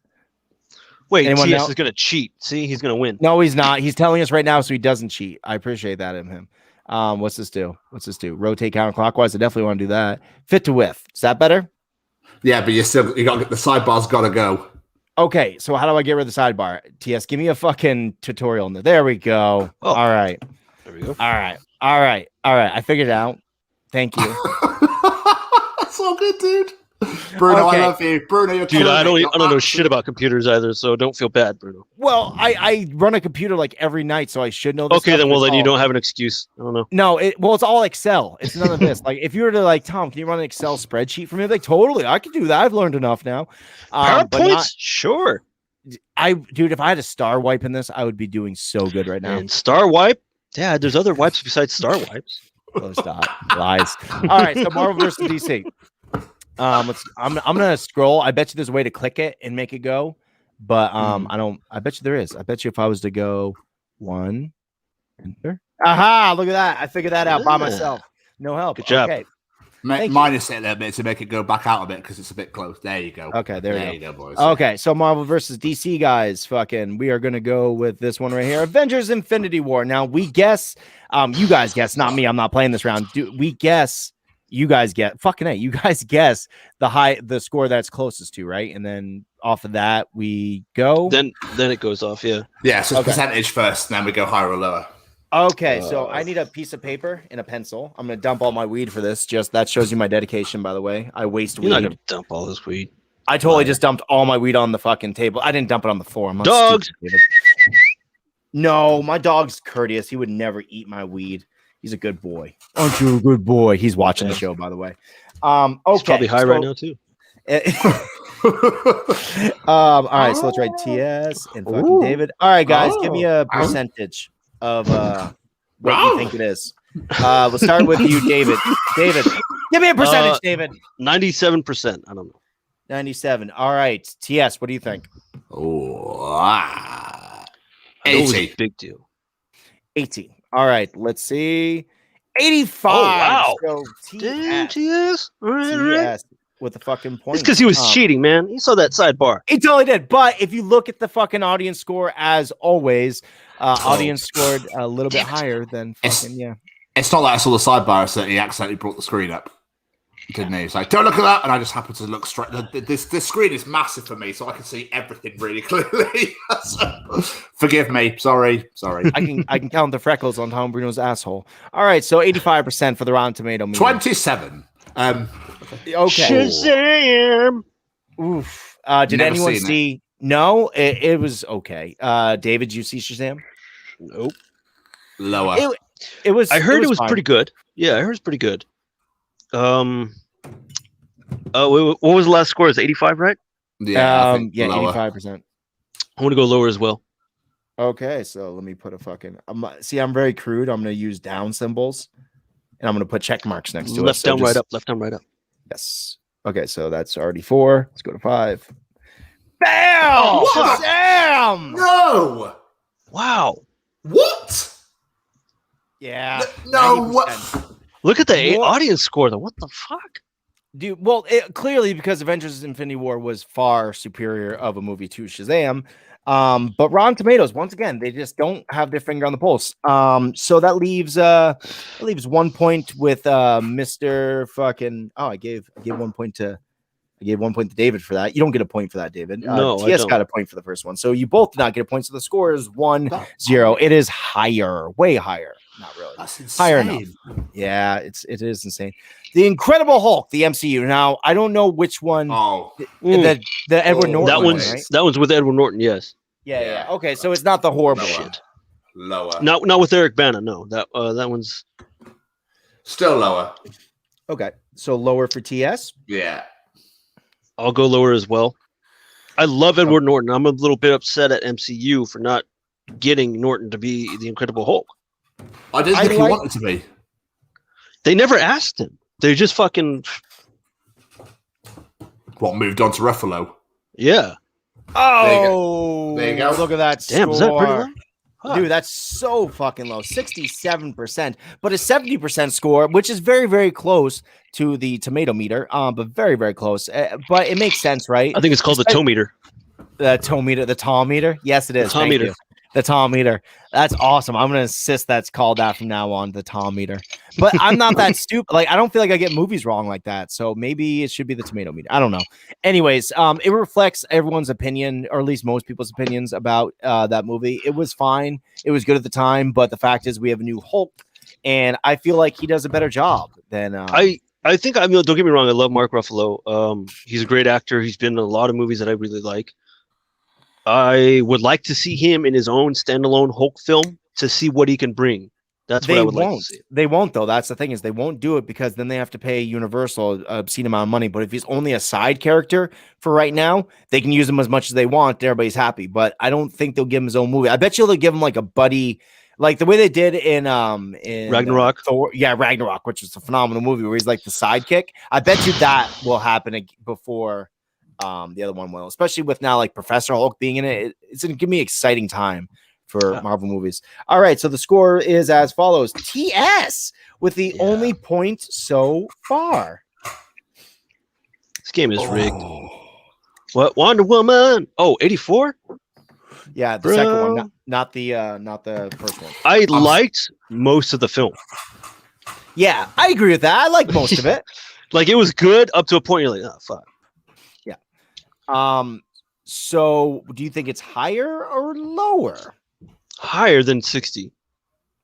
Wait, TS is going to cheat. See, he's going to win. No, he's not. He's telling us right now so he doesn't cheat. I appreciate that in him. What's this do? Rotate counterclockwise. I definitely want to do that. Fit to width. Is that better? Yeah, but you got the sidebar's got to go. Okay, so how do I get rid of the sidebar? TS, give me a fucking tutorial. There we go. Oh. All right. There we go. All right. I figured it out. Thank you. That's so good, dude. Bruno, okay. I love you. Bruno, you're dude, I don't know shit about computers either, so don't feel bad, Bruno. Well, I run a computer like every night, so I should know this. Okay, then you don't have an excuse. I don't know. No, it's all Excel. It's none of this. Like if you were to like, Tom, can you run an Excel spreadsheet for me? Like totally, I can do that. I've learned enough now. PowerPoints, sure. Dude, if I had a star wipe in this, I would be doing so good right now. And star wipe? Yeah, there's other wipes besides star wipes. Oh, stop. Lies. All right, so Marvel versus DC. I'm gonna scroll. I bet you there's a way to click it and make it go, but I bet you there is. I bet you if I was to go one, enter. Aha! Look at that. I figured that out by myself. No help. Good job. Okay. Minus it a little bit to make it go back out a bit because it's a bit close. There you go. Okay, there you go, boys. Okay, so Marvel versus DC, guys. We are gonna go with this one right here. Avengers: Infinity War. Now we guess. You guys guess, not me. I'm not playing this round. We guess. You guys get fucking A. You guys guess the score that's closest to, right? And then off of that we go. Then it goes off, yeah. Yeah, so percentage first, and then we go higher or lower. Okay, so I need a piece of paper and a pencil. I'm gonna dump all my weed for this. Just that shows you my dedication, by the way. I waste weed. You're not gonna dump all this weed. I totally just dumped all my weed on the fucking table. I didn't dump it on the floor. Dogs. No, my dog's courteous. He would never eat my weed. He's a good boy. Aren't you a good boy? He's watching the show, by the way. Okay, he's probably high right now too. All right, so let's write TS and fucking David. All right, guys, give me a percentage of what you think it is. We'll start with you, David. David, give me a percentage, David. 97%. I don't know. 97. All right, TS, what do you think? 80. Big deal. 80. All right, let's see. 85. Oh, wow. So TS. All right. With the fucking point. It's because he was cheating, man. He saw that sidebar. He totally did. But if you look at the fucking audience score, as always, audience scored a little bit higher than fucking, It's not like I saw the sidebar, so he accidentally brought the screen up. Didn't he? He's like, don't look at that. And I just happened to look straight. This screen is massive for me, so I can see everything really clearly. So, forgive me. Sorry. I can count the freckles on Tom Bruno's asshole. All right, so 85% for the Rotten Tomato meter. 27. Okay. Shazam! Oof. Did Never anyone seen see? No, it was okay. David, did you see Shazam? Nope. Lower. It was. I heard it was fine. pretty good. Yeah, I heard it's pretty good. What was the last score? Is 85, right? Yeah, I think yeah, lower. 85%. I want to go lower as well. Okay, so let me put a fucking. I'm very crude. I'm gonna use down symbols, and I'm gonna put check marks next to it. Left So down, just- right up. Left down, right up. Yes. Okay, so that's already 4. Let's go to 5. Bam! Oh, what? Shazam! No! Wow. What? Yeah. No, 90%. what? Look at the What? audience score, though. What the fuck? Dude, well, clearly because Avengers Infinity War was far superior of a movie to Shazam. But Rotten Tomatoes, once again, they just don't have their finger on the pulse. So that leaves 1 point with Mr. fucking. Oh, I gave 1 point to. I gave 1 point to David for that. You don't get a point for that, David. No, I TS don't. got a point for the first one. So you both did not get a point. So the score is 1-0. It is higher, way higher. Not really. That's insane. Higher enough. Yeah, it is insane. The Incredible Hulk, the MCU. Now I don't know which one. Oh, The Edward Oh, Norton. That one, one's right? that one's with Edward Norton. Yes. Yeah. Okay, so it's not the horrible Lower. one. Lower. Not with Eric Bana. No. That one's. Still lower. Okay, so lower for TS. Yeah. I'll go lower as well. I love Edward Norton. I'm a little bit upset at MCU for not getting Norton to be the Incredible Hulk. I didn't think he wanted to be. They never asked him. They just fucking What, moved on to Ruffalo? yeah. Oh, There you go. Look at that. Damn, is that pretty score. low? Huh. Dude, that's so fucking low. 67%, but a 70% score, which is very, very close to the tomato meter. But very, very close. But it makes sense, right? I think it's called the toe meter. The tom meter. Yes, it is. Tom Thank meter. you. The tom meter. That's awesome. I'm gonna insist that's called that from now on. The tom meter. But I'm not that stupid. Like I don't feel like I get movies wrong like that. So maybe it should be the tomato meter. I don't know. Anyways, it reflects everyone's opinion, or at least most people's opinions about that movie. It was fine. It was good at the time. But the fact is, we have a new Hulk, and I feel like he does a better job than. I think don't get me wrong. I love Mark Ruffalo. He's a great actor. He's been in a lot of movies that I really like. I would like to see him in his own standalone Hulk film to see what he can bring. That's what I would like to see. They won't, though. That's the thing, is they won't do it because then they have to pay Universal an obscene amount of money. But if he's only a side character for right now, they can use him as much as they want. Everybody's happy. But I don't think they'll give him his own movie. I bet you they'll give him like a buddy, like the way they did in Ragnarok. Thor, Ragnarok, which is a phenomenal movie where he's like the sidekick. I bet you that will happen before the other one will, especially with now like Professor Hulk being in it. It's gonna give me exciting time for Marvel movies. All right, so the score is as follows: TS with the only point so far. This game is rigged. What, Wonder Woman? Oh, 84? Yeah, the second one, not the first one. I liked most of the film. Yeah, I agree with that. I like most of it. Like it was good up to a point. You're like, oh fuck. So do you think it's higher or lower? Higher than 60.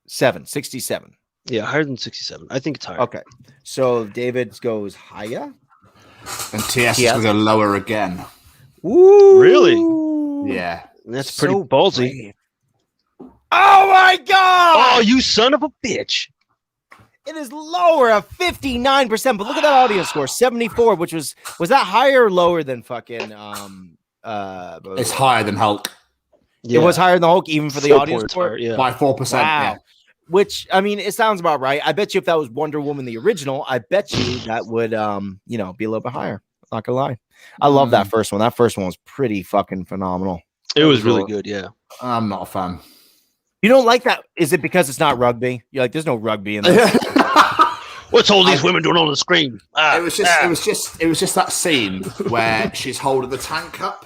67. Yeah, higher than 67. I think it's higher. Okay. So David goes higher. And TS is going to go lower again. Ooh. Really? Yeah. That's pretty ballsy. Brave. Oh my god! Oh, you son of a bitch. It is lower of 59%, but look at that audience score, 74, which was that higher or lower than fucking It's higher than Hulk. It was higher than Hulk even for the audience score? Yeah. By 4%. Wow. Yeah. Which, I mean, it sounds about right. I bet you if that was Wonder Woman the original, I bet you that would be a little bit higher. Not gonna lie. I love that first one. That first one was pretty fucking phenomenal. It was really good, yeah. I'm not a fan. You don't like that? Is it because it's not rugby? You're like, there's no rugby in this. What's all these women doing on the screen? It was just that scene where she's holding the tank up,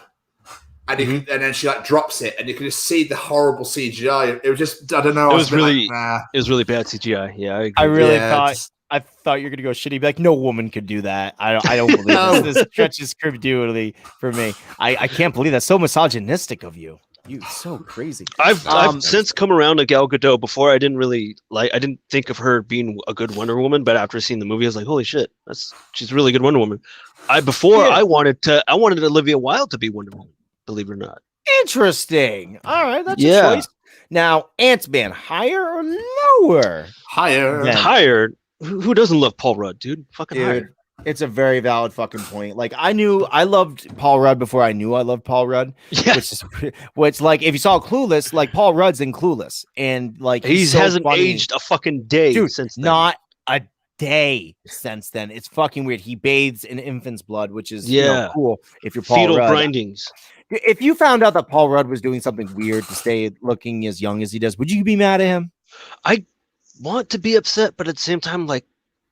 and and then she like drops it, and you can just see the horrible CGI. It was just, I don't know. It was really bad CGI. Yeah, I really thought I thought you were gonna go shitty. Be like, no woman could do that. I don't believe No. this. This stretches credulity for me. I can't believe that's so misogynistic of you. You so crazy. I've since come around to Gal Gadot. Before I didn't think of her being a good Wonder Woman, but after seeing the movie, I was like, holy shit, she's a really good Wonder Woman. I wanted Olivia Wilde to be Wonder Woman, believe it or not. Interesting. All right, that's a choice. Now, Ant-Man, higher or lower? Higher. Higher. Who doesn't love Paul Rudd, dude? Fucking higher. It's a very valid fucking point. Like I loved Paul Rudd before I knew I loved Paul Rudd. Yeah. Which like if you saw Clueless, like Paul Rudd's in Clueless, and like he so hasn't funny. aged a fucking day since then. Not a day since then. It's fucking weird. He bathes in infant's blood, which is cool. If you're Paul fetal Rudd. grindings. If you found out that Paul Rudd was doing something weird to stay looking as young as he does, would you be mad at him? I want to be upset, but at the same time, like,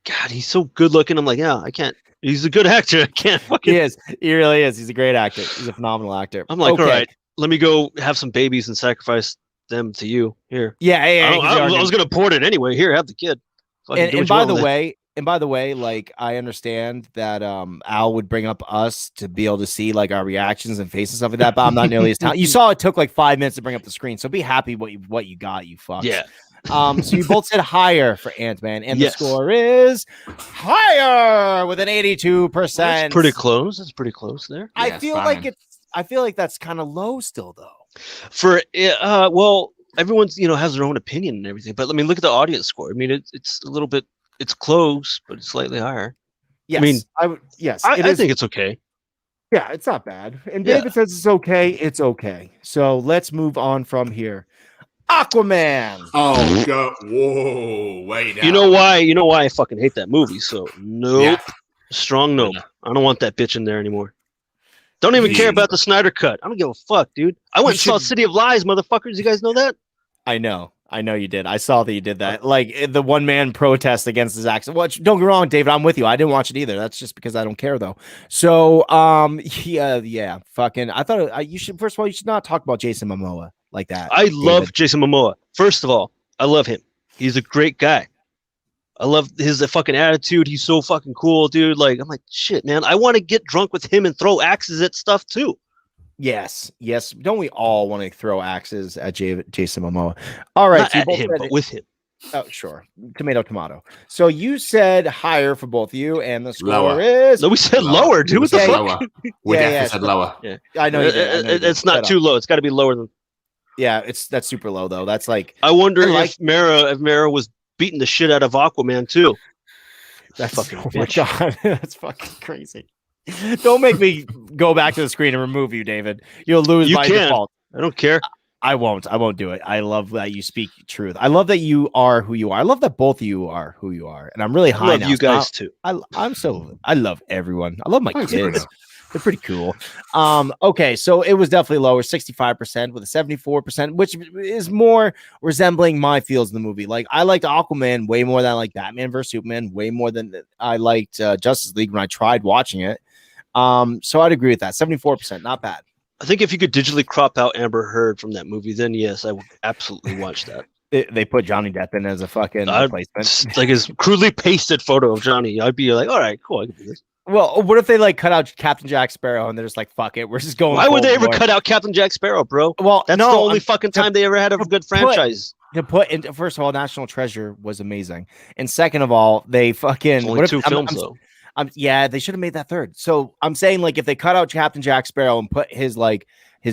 God, he's so good looking. I'm like, yeah, I can't. He's a good actor. I can't fucking. He is. He really is. He's a great actor. He's a phenomenal actor. I'm like, all right, let me go have some babies and sacrifice them to you. Here. Yeah. I was gonna port it anyway. Here, have the kid. And by the way, like I understand that Al would bring up us to be able to see like our reactions and faces and stuff like that, but I'm not nearly as talented. You saw it took like 5 minutes to bring up the screen, so be happy what you got, you fucks. Yeah. So you both said higher for Ant-Man, and the score is higher with an 82%. That's pretty close. That's pretty close there. I feel like that's kind of low still though. For well, everyone's has their own opinion and everything, but I mean, look at the audience score. I mean, it's a little bit. It's close, but it's slightly higher. Yes, I mean, I think it's okay. Yeah, it's not bad. And David says it's okay. It's okay. So let's move on from here. Aquaman. Oh God! Whoa! Wait. Now. You know why I fucking hate that movie. So nope. Yeah. Strong nope. I don't want that bitch in there anymore. Don't even care about the Snyder cut. I don't give a fuck, dude. I went and saw City of Lies, motherfuckers. You guys know that? I know you did. I saw that you did that. Like the one man protest against his accent. Well, don't get me wrong, David. I'm with you. I didn't watch it either. That's just because I don't care, though. So, yeah. Fucking. I thought you should. First of all, you should not talk about Jason Momoa like that. I love Jason Momoa. First of all, I love him. He's a great guy. I love his fucking attitude. He's so fucking cool, dude. Like, I'm like, shit, man. I want to get drunk with him and throw axes at stuff too. Yes. Don't we all want to throw axes at Jason Momoa? All right, not at him, but with him. Oh, sure. Tomato. So you said higher for both of you, and the score lower. is no. We said lower, dude. What the fuck? Lower. We definitely said lower. Yeah, I know. It's not too low. It's got to be lower than. Yeah, that's super low though. That's like. I wonder if Mara was beating the shit out of Aquaman too. That's fucking. Oh my god, that's fucking crazy. Don't make me go back to the screen and remove you, David. You'll lose by default. I don't care. I won't do it. I love that you speak truth. I love that you are who you are. I love that both of you are who you are. And I'm really high now. You guys too. I love everyone. I love my kids. They're pretty cool. Okay, so it was definitely lower, 65% with a 74%, which is more resembling my feels in the movie. Like I liked Aquaman way more than I liked Batman vs Superman, way more than I liked Justice League when I tried watching it. So I'd agree with that. 74%, not bad. I think if you could digitally crop out Amber Heard from that movie, then yes, I would absolutely watch that. They put Johnny Depp in as a fucking replacement. Like his crudely pasted photo of Johnny. I'd be like, all right, cool, I can do this. Well, what if they like cut out Captain Jack Sparrow and they're just like, fuck it, we're just going. Why would they ever cut out Captain Jack Sparrow, bro? Well, that's the only fucking time they ever had a good franchise. To put into first of all, National Treasure was amazing, and second of all, they fucking only two films though. Yeah, they should have made that third. So I'm saying like if they cut out Captain Jack Sparrow and put his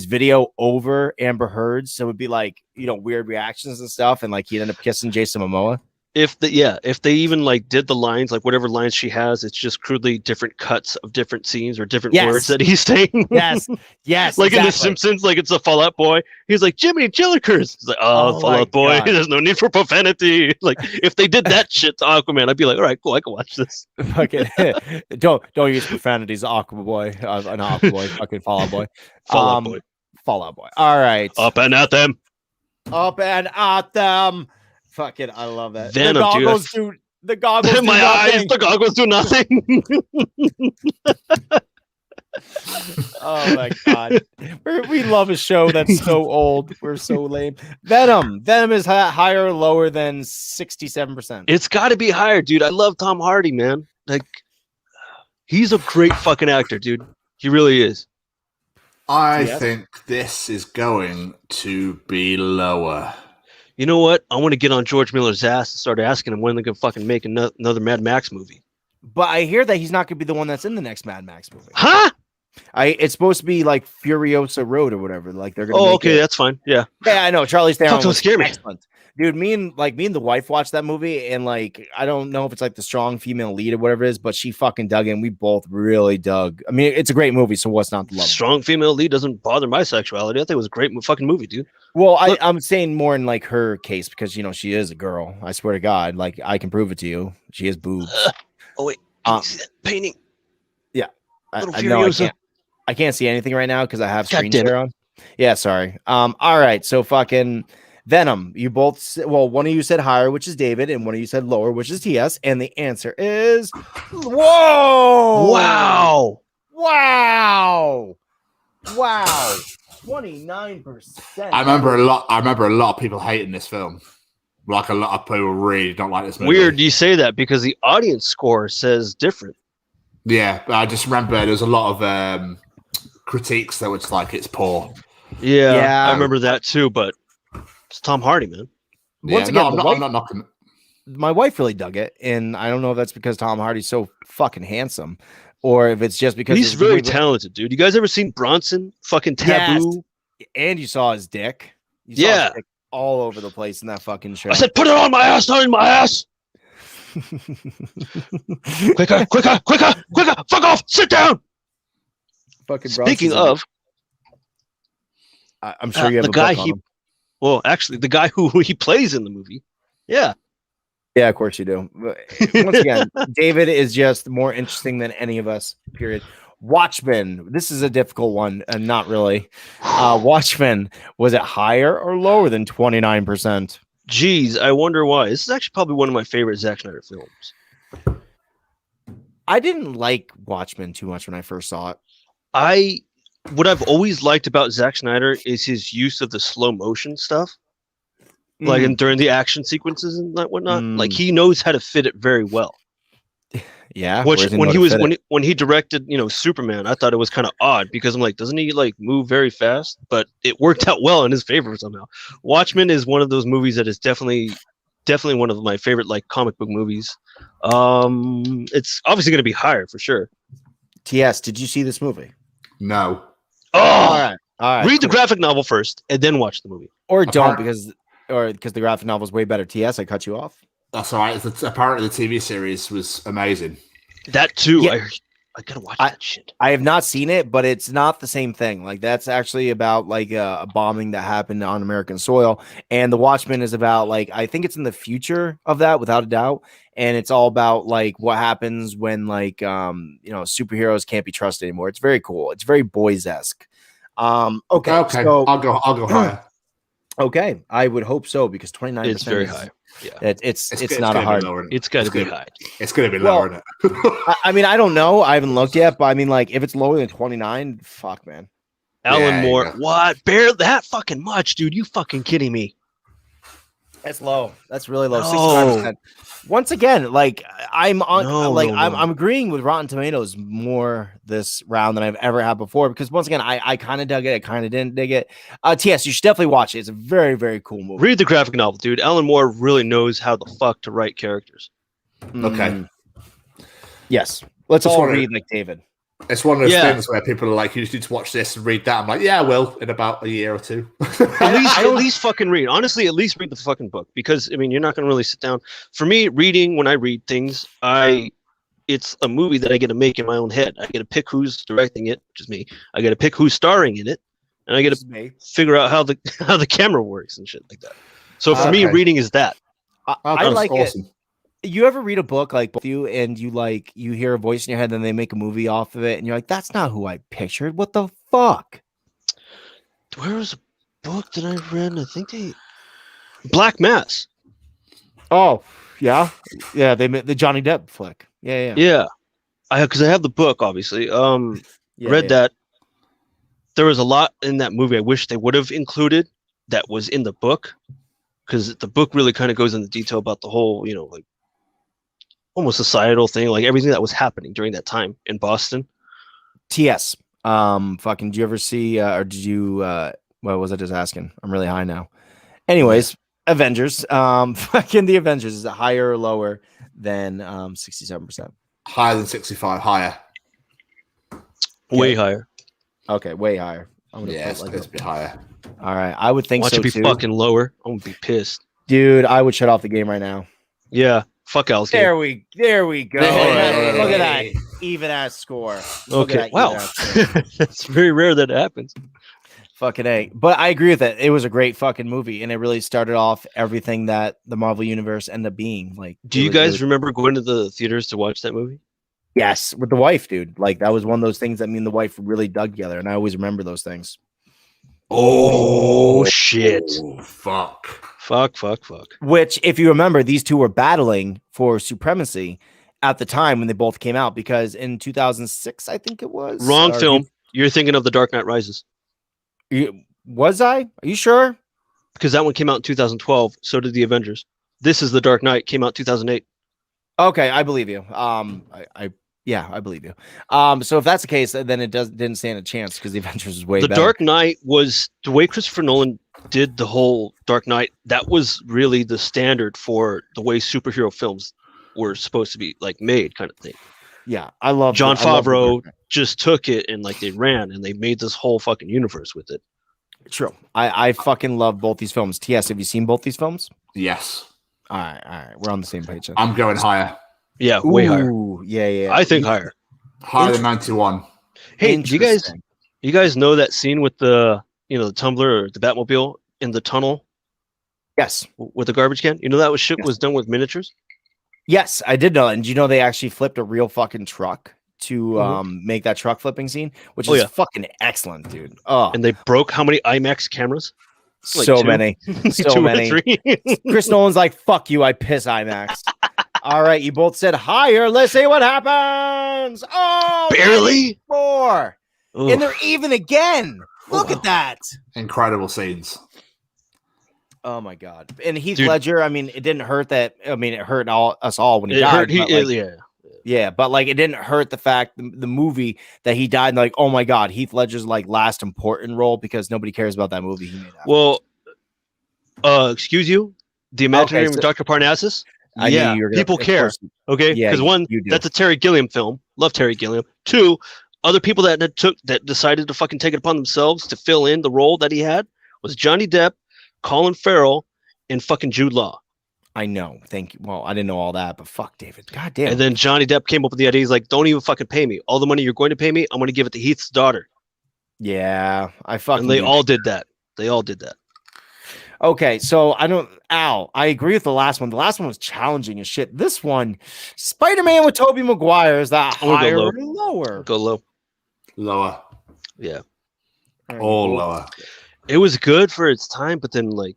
video over Amber Heard's, so it would be like weird reactions and stuff, and like he'd end up kissing Jason Momoa. If they even like did the lines, like whatever lines she has, it's just crudely different cuts of different scenes or different words that he's saying. Yes, like in The Simpsons, like it's a Fall Out Boy. He's like Jiminy Jillikers. He's like, oh Fall Out Boy. There's no need for profanity. Like if they did that shit to Aquaman, I'd be like, all right, cool, I can watch this. Fucking don't use profanities, Aqua Boy, an Aqua Boy, fucking Fall Out Boy, Fall Out Boy. All right, up and at them. Fucking, I love that. Venom, the goggles my eyes, the goggles do nothing. Oh my god, we love a show that's so old. We're so lame. Venom is higher or lower than 67%. It's got to be higher, dude. I love Tom Hardy, man. Like, he's a great fucking actor, dude. He really is. I think this is going to be lower. You know what? I want to get on George Miller's ass and start asking him when they're gonna fucking make another Mad Max movie. But I hear that he's not gonna be the one that's in the next Mad Max movie. Huh? It's supposed to be like Furiosa Road or whatever. Like they're gonna. Oh, okay, that's fine. Yeah. Yeah, I know. Charlize Theron was scary. Excellent. Dude, me and the wife watched that movie, and like I don't know if it's like the strong female lead or whatever it is, but she fucking dug it, and we both really dug. I mean, it's a great movie, so what's not to love? Strong female lead doesn't bother my sexuality. I think it was a great fucking movie, dude. Well, I'm saying more in like her case because she is a girl. I swear to God, like I can prove it to you. She has boobs. Oh wait, can you see that painting? Yeah, I know I can't see anything right now because I have screen share on. Yeah, sorry. All right, so fucking Venom. You both one of you said higher, which is David, and one of you said lower, which is TS, and the answer is wow. 29%. I remember a lot of people hating this film. Like a lot of people really don't like this movie. Weird you say that because the audience score says different. Yeah, I just remember there's a lot of critiques that was like it's poor. Yeah, I remember that too, but it's Tom Hardy, man. Once again, I'm not knocking. My wife really dug it, and I don't know if that's because Tom Hardy's so fucking handsome, or if it's just because he's very talented, dude. You guys ever seen Bronson? Fucking Taboo. Yes. And you saw his dick. You saw his dick all over the place in that fucking show. I said, put it on my ass, not in my ass. quicker! Fuck off! Sit down. Fucking. Speaking of, I'm sure you have the guy Well, actually, the guy who he plays in the movie. Yeah. Yeah, of course you do. But once again, David is just more interesting than any of us, period. Watchmen. This is a difficult one, and not really. Watchmen, was it higher or lower than 29%? Geez, I wonder why. This is actually probably one of my favorite Zack Snyder films. I didn't like Watchmen too much when I first saw it. What I've always liked about Zack Snyder is his use of the slow motion stuff. Like during the action sequences and whatnot. Like he knows how to fit it very well. Yeah. Which when he directed, Superman, I thought it was kind of odd because I'm like, doesn't he like move very fast? But it worked out well in his favor somehow. Watchmen is one of those movies that is definitely one of my favorite like comic book movies. It's obviously going to be higher for sure. TS, did you see this movie? No. Oh, all right. Read the graphic novel first and then watch the movie. Or don't because the graphic novel is way better. TS, I cut you off. That's all right. Apparently, the TV series was amazing. That too. Yeah. I gotta watch that shit. I have not seen it, but it's not the same thing. Like that's actually about like a bombing that happened on American soil, and The Watchmen is about like I think it's in the future of that, without a doubt. And it's all about like what happens when like superheroes can't be trusted anymore. It's very cool. It's very boys-esque. Okay. So I'll go higher. Okay, I would hope so because 29%. It's very high. Yeah, it's not a hard. It's got to be high. It's going to be lower than it. I mean, I don't know. I haven't looked yet, but I mean, like, if it's lower than 29, fuck, man. Alan Moore, what? Bear that fucking much, dude? You fucking kidding me? That's low. That's really low. 65%. Once again, like I'm agreeing with Rotten Tomatoes more this round than I've ever had before because once again, I kind of dug it. I kind of didn't dig it. TS, you should definitely watch it. It's a very, very cool movie. Read the graphic novel, dude. Alan Moore really knows how the fuck to write characters. Okay. Yes. Let's all read like David. It's one of those things where people are like, you just need to watch this and read that. I'm like, yeah, I will in about a year or two. at least fucking read. Honestly, at least read the fucking book because I mean, you're not going to really sit down. For me, reading when I read things, it's a movie that I get to make in my own head. I get to pick who's directing it, which is me. I get to pick who's starring in it, and I get to figure out how the camera works and shit like that. So for me, reading is that. I like awesome. You ever read a book like both of you and you hear a voice in your head and then they make a movie off of it and you're like, that's not who I pictured. What the fuck? Where was a book that I read? I think Black Mass. Oh, yeah. Yeah, they made the Johnny Depp flick. Yeah. Because I have the book, obviously. read that there was a lot in that movie I wish they would have included that was in the book, because the book really kind of goes into detail about the whole, like almost societal thing, like everything that was happening during that time in Boston. TS. Fucking, did you ever see, or did you, what was I just asking? I'm really high now. Anyways, Avengers. Fucking the Avengers, is it higher or lower than 67%? Higher than 65. Higher. Way higher. Okay, way higher. Yeah, it's a bit higher. All right, I would think Watch so it be too. fucking lower. I'm gonna be pissed. Dude, I would shut off the game right now. Yeah, fuck Al's game. There we go. Hey. Look at that even ass score. Look at Okay, that wow. even-ass score. It's very rare that it happens. Fucking A. But I agree with it. It was a great fucking movie, and it really started off everything that the Marvel Universe ended up being. Like, Do you guys remember going to the theaters to watch that movie? Yes, with the wife, dude. Like, that was one of those things that me and the wife really dug together, and I always remember those things. Oh shit. Oh, fuck. Fuck. Which, if you remember, these two were battling for supremacy at the time when they both came out, because in 2006, I think it was. Wrong film. You're thinking of The Dark Knight Rises. Was I? Are you sure? Because that one came out in 2012. So did The Avengers. This is The Dark Knight. Came out 2008. Okay, I believe you. I believe you. So if that's the case, then it didn't stand a chance, because The Avengers is way The better. Dark Knight was the way Christopher Nolan did the whole Dark Knight. That was really the standard for the way superhero films were supposed to be like made, kind of thing. Yeah, I love Jon I love Favreau just took it and like they ran and they made this whole fucking universe with it. True. I fucking love both these films. TS, have you seen both these films? Yes. All right. We're on the same page. I'm going higher. Yeah, way higher. Yeah. I think higher. Higher than 91. Hey, do you guys know that scene with the the tumbler or the Batmobile in the tunnel? Yes. With the garbage can? You know that shit was done with miniatures? Yes, I did know that. And you know they actually flipped a real fucking truck to make that truck flipping scene, which is fucking excellent, dude. Oh, and they broke how many IMAX cameras? Like so two? many. So Two or many. three? Chris Nolan's like, fuck you, I piss IMAX. All right, you both said higher. Let's see what happens. Oh, barely 4. And they're even again. Look at that. Incredible scenes. Oh my god. And Heath Ledger, I mean, it didn't hurt that. I mean, it hurt us all when he it died. hurt. Yeah, but like it didn't hurt the fact the movie that he died. And like, oh my god, Heath Ledger's like last important role, because nobody cares about that movie he made. Well, excuse you, The Imaginary of Dr. Parnassus. People care. Okay, because one, that's a Terry Gilliam film. Love Terry Gilliam. 2, other people that decided to fucking take it upon themselves to fill in the role that he had was Johnny Depp, Colin Farrell, and fucking Jude Law. I know. Thank you. Well, I didn't know all that, but fuck David. God damn. And then Johnny Depp came up with the idea. He's like, don't even fucking pay me. All the money you're going to pay me, I'm going to give it to Heath's daughter. Yeah, I fucking. And they all did that. Okay, so I agree with the last one. The last one was challenging as shit. This one, Spider-Man with Tobey Maguire, is that higher or lower? Go low. Lower. Yeah. All lower. It was good for its time, but then like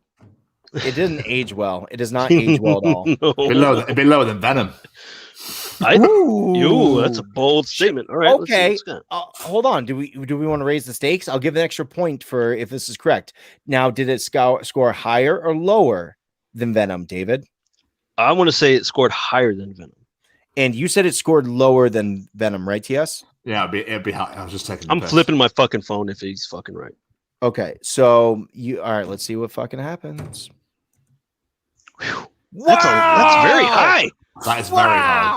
it didn't age well. It does not age well at all. No. It'd be lower than Venom. That's a bold statement. All right. Okay. Hold on. Do we want to raise the stakes? I'll give an extra point for if this is correct. Now, did it score higher or lower than Venom, David? I want to say it scored higher than Venom. And you said it scored lower than Venom, right, TS? Yeah, it'd be high. I was just taking. I'm flipping my fucking phone if he's fucking right. Okay, so all right. Let's see what fucking happens. Wow! That's very high. That is very high.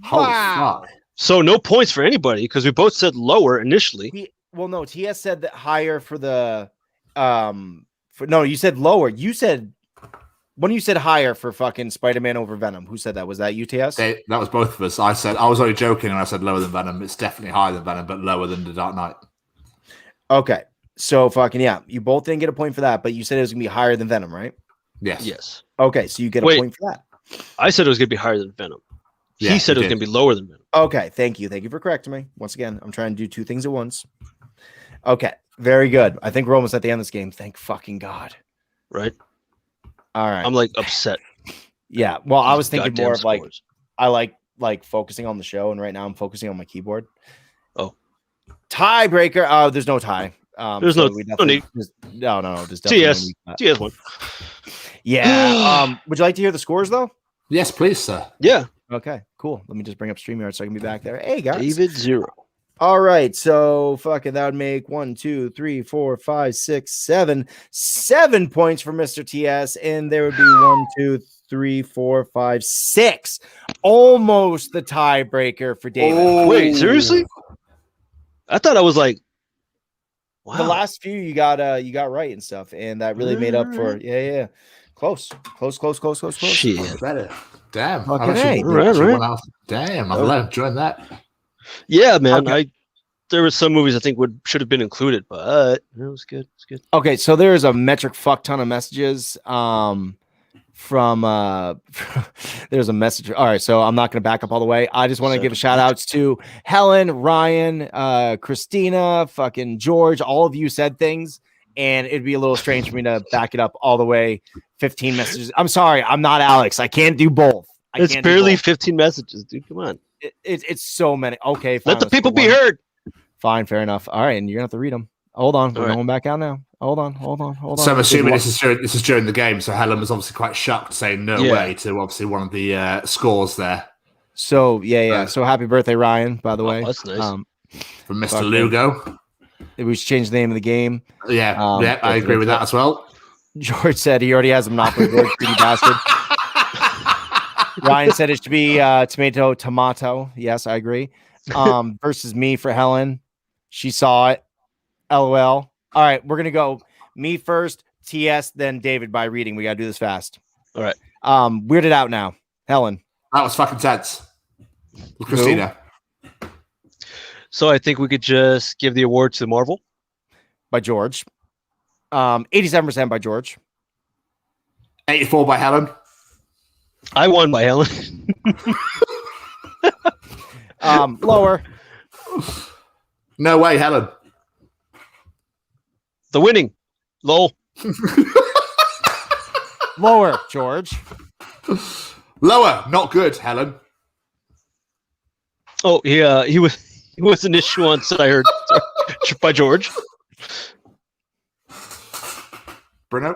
Holy fuck! So no points for anybody because we both said lower initially. No, TS said that higher for the no, you said lower. You said when you said higher for fucking Spider-Man over Venom. Who said that? Was that you, TS? That was both of us. I was only joking and I said lower than Venom. It's definitely higher than Venom, but lower than The Dark Knight. Okay, so fucking yeah, you both didn't get a point for that, but you said it was gonna be higher than Venom, right? Yes. Okay, so you get a point for that. I said it was gonna be higher than Venom. He said it was going to be lower than Venom. Okay, thank you. Thank you for correcting me. Once again, I'm trying to do 2 things at once. Okay, very good. I think we're almost at the end of this game. Thank fucking God. Right? All right. I'm like upset. Yeah, well, I was thinking more of like, scores. I like focusing on the show, and right now I'm focusing on my keyboard. Oh. tiebreaker. Oh, there's no tie. There's so no- we no definitely- need. No. There's definitely no TS. need for that. TS one. Yeah. Would you like to hear the scores though? Yes, please, sir. Yeah. Okay, cool. Let me just bring up StreamYard so I can be back there. Hey guys. David 0. All right, so fucking that would make 1, 2, 3, 4, 5, 6, 7. 7 points for Mr. TS, and there would be 1, 2, 3, 4, 5, 6. Almost the tiebreaker for David. Oh. Wait, seriously? I thought I was like, wow. The last few you got right and stuff, and that really made up for yeah. Close. Shit. Better. Damn. Fucking I've actually- A. Right. Damn, I've enjoyed that. Yeah, man. Okay. There were some movies I think should have been included, but it was good. It's good. Okay, so there's a metric fuck ton of messages from there's a message. All right, so I'm not going to back up all the way. I just want to give a shout outs to Helen, Ryan, Christina, fucking George. All of you said things, and it'd be a little strange for me to back it up all the way. 15 messages. I'm sorry, I'm not Alex. I can't do both. It's barely 15 messages, dude. Come on. It's so many. Okay, fine, Let the let's people put be one. heard. Fine, fair enough. All right, and you're gonna have to read them. Hold on, we're All right. going back out now. Hold on. So I'm assuming this is during the game. So Helen was obviously quite shocked, saying no Yeah. way to obviously one of the scores there So yeah. So happy birthday, Ryan. By the way, that's nice. from Mr. Fuck Lugo. we should change the name of the game. Yeah, I agree with that as well. George said he already has a Monopoly board, greedy bastard. Ryan said it should be tomato. Yes, I agree. Versus me for Helen. She saw it. LOL. All right, we're gonna go me first, TS, then David by reading. We gotta do this fast. All right. Weirded out now. Helen. That was fucking tense. Christina. So I think we could just give the award to Marvel. By George. 87% by George. 84 by Helen. I won by Helen. Lower. No way, Helen. The winning. Lol. Lower, George. Lower, not good, Helen. Oh, he was an issue on set, I heard. By George. Bruno.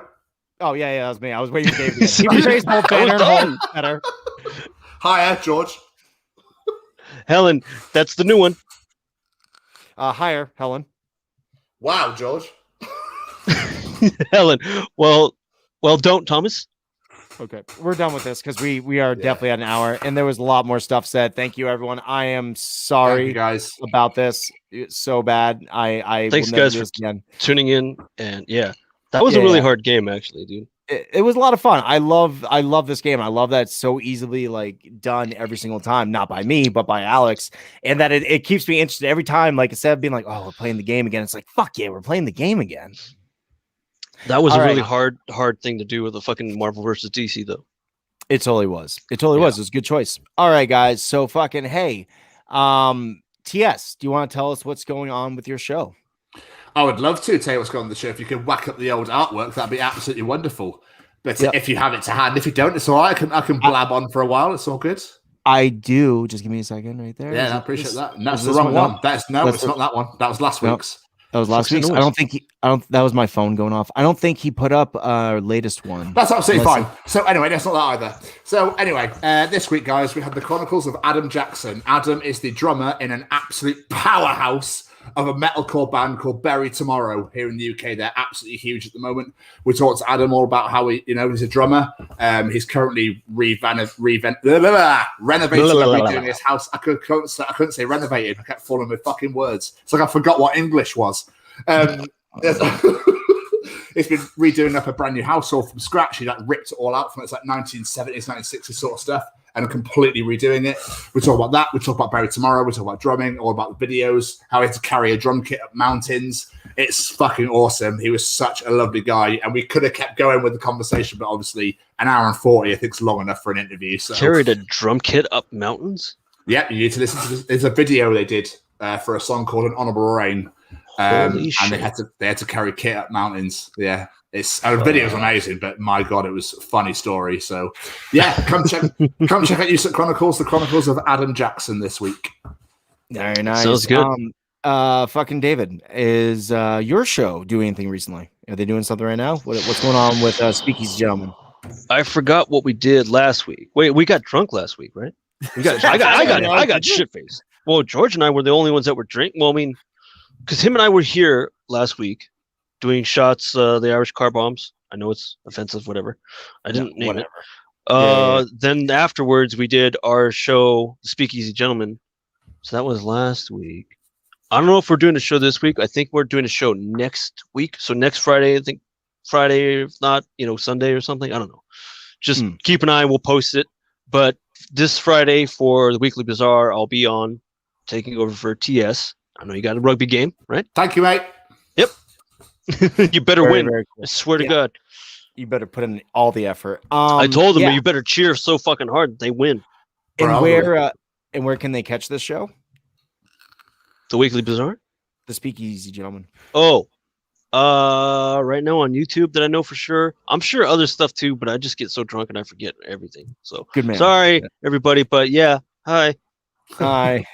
Oh yeah, that was me. I was waiting for David. Keep your baseball banner home better. Higher, George. Helen, that's the new one. Higher, Helen. Wow, George. Helen. Well, don't, Thomas. Okay, we're done with this because we are definitely at an hour, and there was a lot more stuff said. Thank you, everyone. I am Thank sorry you, guys. about this. It's so bad. I Thanks, will never guys, do for this again. Tuning in, and yeah, that was a really hard game, actually, dude. It was a lot of fun. I love this game. I love that it's so easily like done every single time, not by me, but by Alex, and that it keeps me interested every time. Like instead of being like, oh, we're playing the game again, it's like, fuck yeah, we're playing the game again. That was All a really right. hard thing to do with the fucking Marvel versus DC, though. It totally was. It was a good choice. All right, guys. So fucking hey, TS, do you want to tell us what's going on with your show? I would love to tell you what's going on the show. If you could whack up the old artwork, that'd be absolutely wonderful. But if you have it to hand, if you don't, it's all right. I can blab on for a while. It's all good. I do. Just give me a second right there. Yeah, I appreciate that. And that's is the this wrong one? one. It's not that one. That was last No. week's. That was last week's. That was my phone going off. I don't think he put up our latest one. That's absolutely Unless fine. So anyway, that's not that either. So anyway, this week, guys, we had the Chronicles of Adam Jackson. Adam is the drummer in an absolute powerhouse of a metalcore band called Bury Tomorrow here in the UK. They're absolutely huge at the moment. We talked to Adam all about how he's a drummer. He's currently renovating redoing his house. I couldn't say renovated. I kept falling with fucking words. It's like I forgot what English was. He's been redoing up a brand new house all from scratch. He ripped it all out from it's like 1970s, 1960s sort of stuff and completely redoing it. We talk about that. We talk about Bury Tomorrow. We talk about drumming, all about the videos, how he had to carry a drum kit up mountains. It's fucking awesome. He was such a lovely guy, and we could have kept going with the conversation, but obviously an hour and 40 I think is long enough for an interview. So Carried a drum kit up mountains? Yeah, you need to listen to this. There's a video they did for a song called An Honourable Rain. Holy and shit. they had to carry kit up mountains. Yeah, the video was amazing, but my god, it was a funny story. So yeah, come check out USUK Chronicles, the Chronicles of Adam Jackson this week. Very nice. Sounds good. Fucking David, is your show doing anything recently? Are they doing something right now? What's going on with Speakeasy Gentlemen? I forgot what we did last week. Wait, we got drunk last week, right? I got shit faced. Well, George and I were the only ones that were drinking. Well, I mean, because him and I were here last week doing shots, the Irish car bombs. I know it's offensive, whatever. I didn't name it. Then afterwards, we did our show, The Speakeasy Gentlemen. So that was last week. I don't know if we're doing a show this week. I think we're doing a show next week. So next Friday, I think Friday, if not, Sunday or something. I don't know. Just keep an eye. We'll post it. But this Friday for the Weekly Bazaar, I'll be on taking over for TS. I know you got a rugby game, right? Thank you, mate. Yep. You better win. Very cool. I swear to God. You better put in all the effort. I told them you better cheer so fucking hard they win. And where can they catch this show? The Weekly Bazaar? The Speakeasy Gentlemen. Oh. Right now on YouTube that I know for sure. I'm sure other stuff too, but I just get so drunk and I forget everything. So good man. Sorry, everybody, but yeah. Hi. Hi.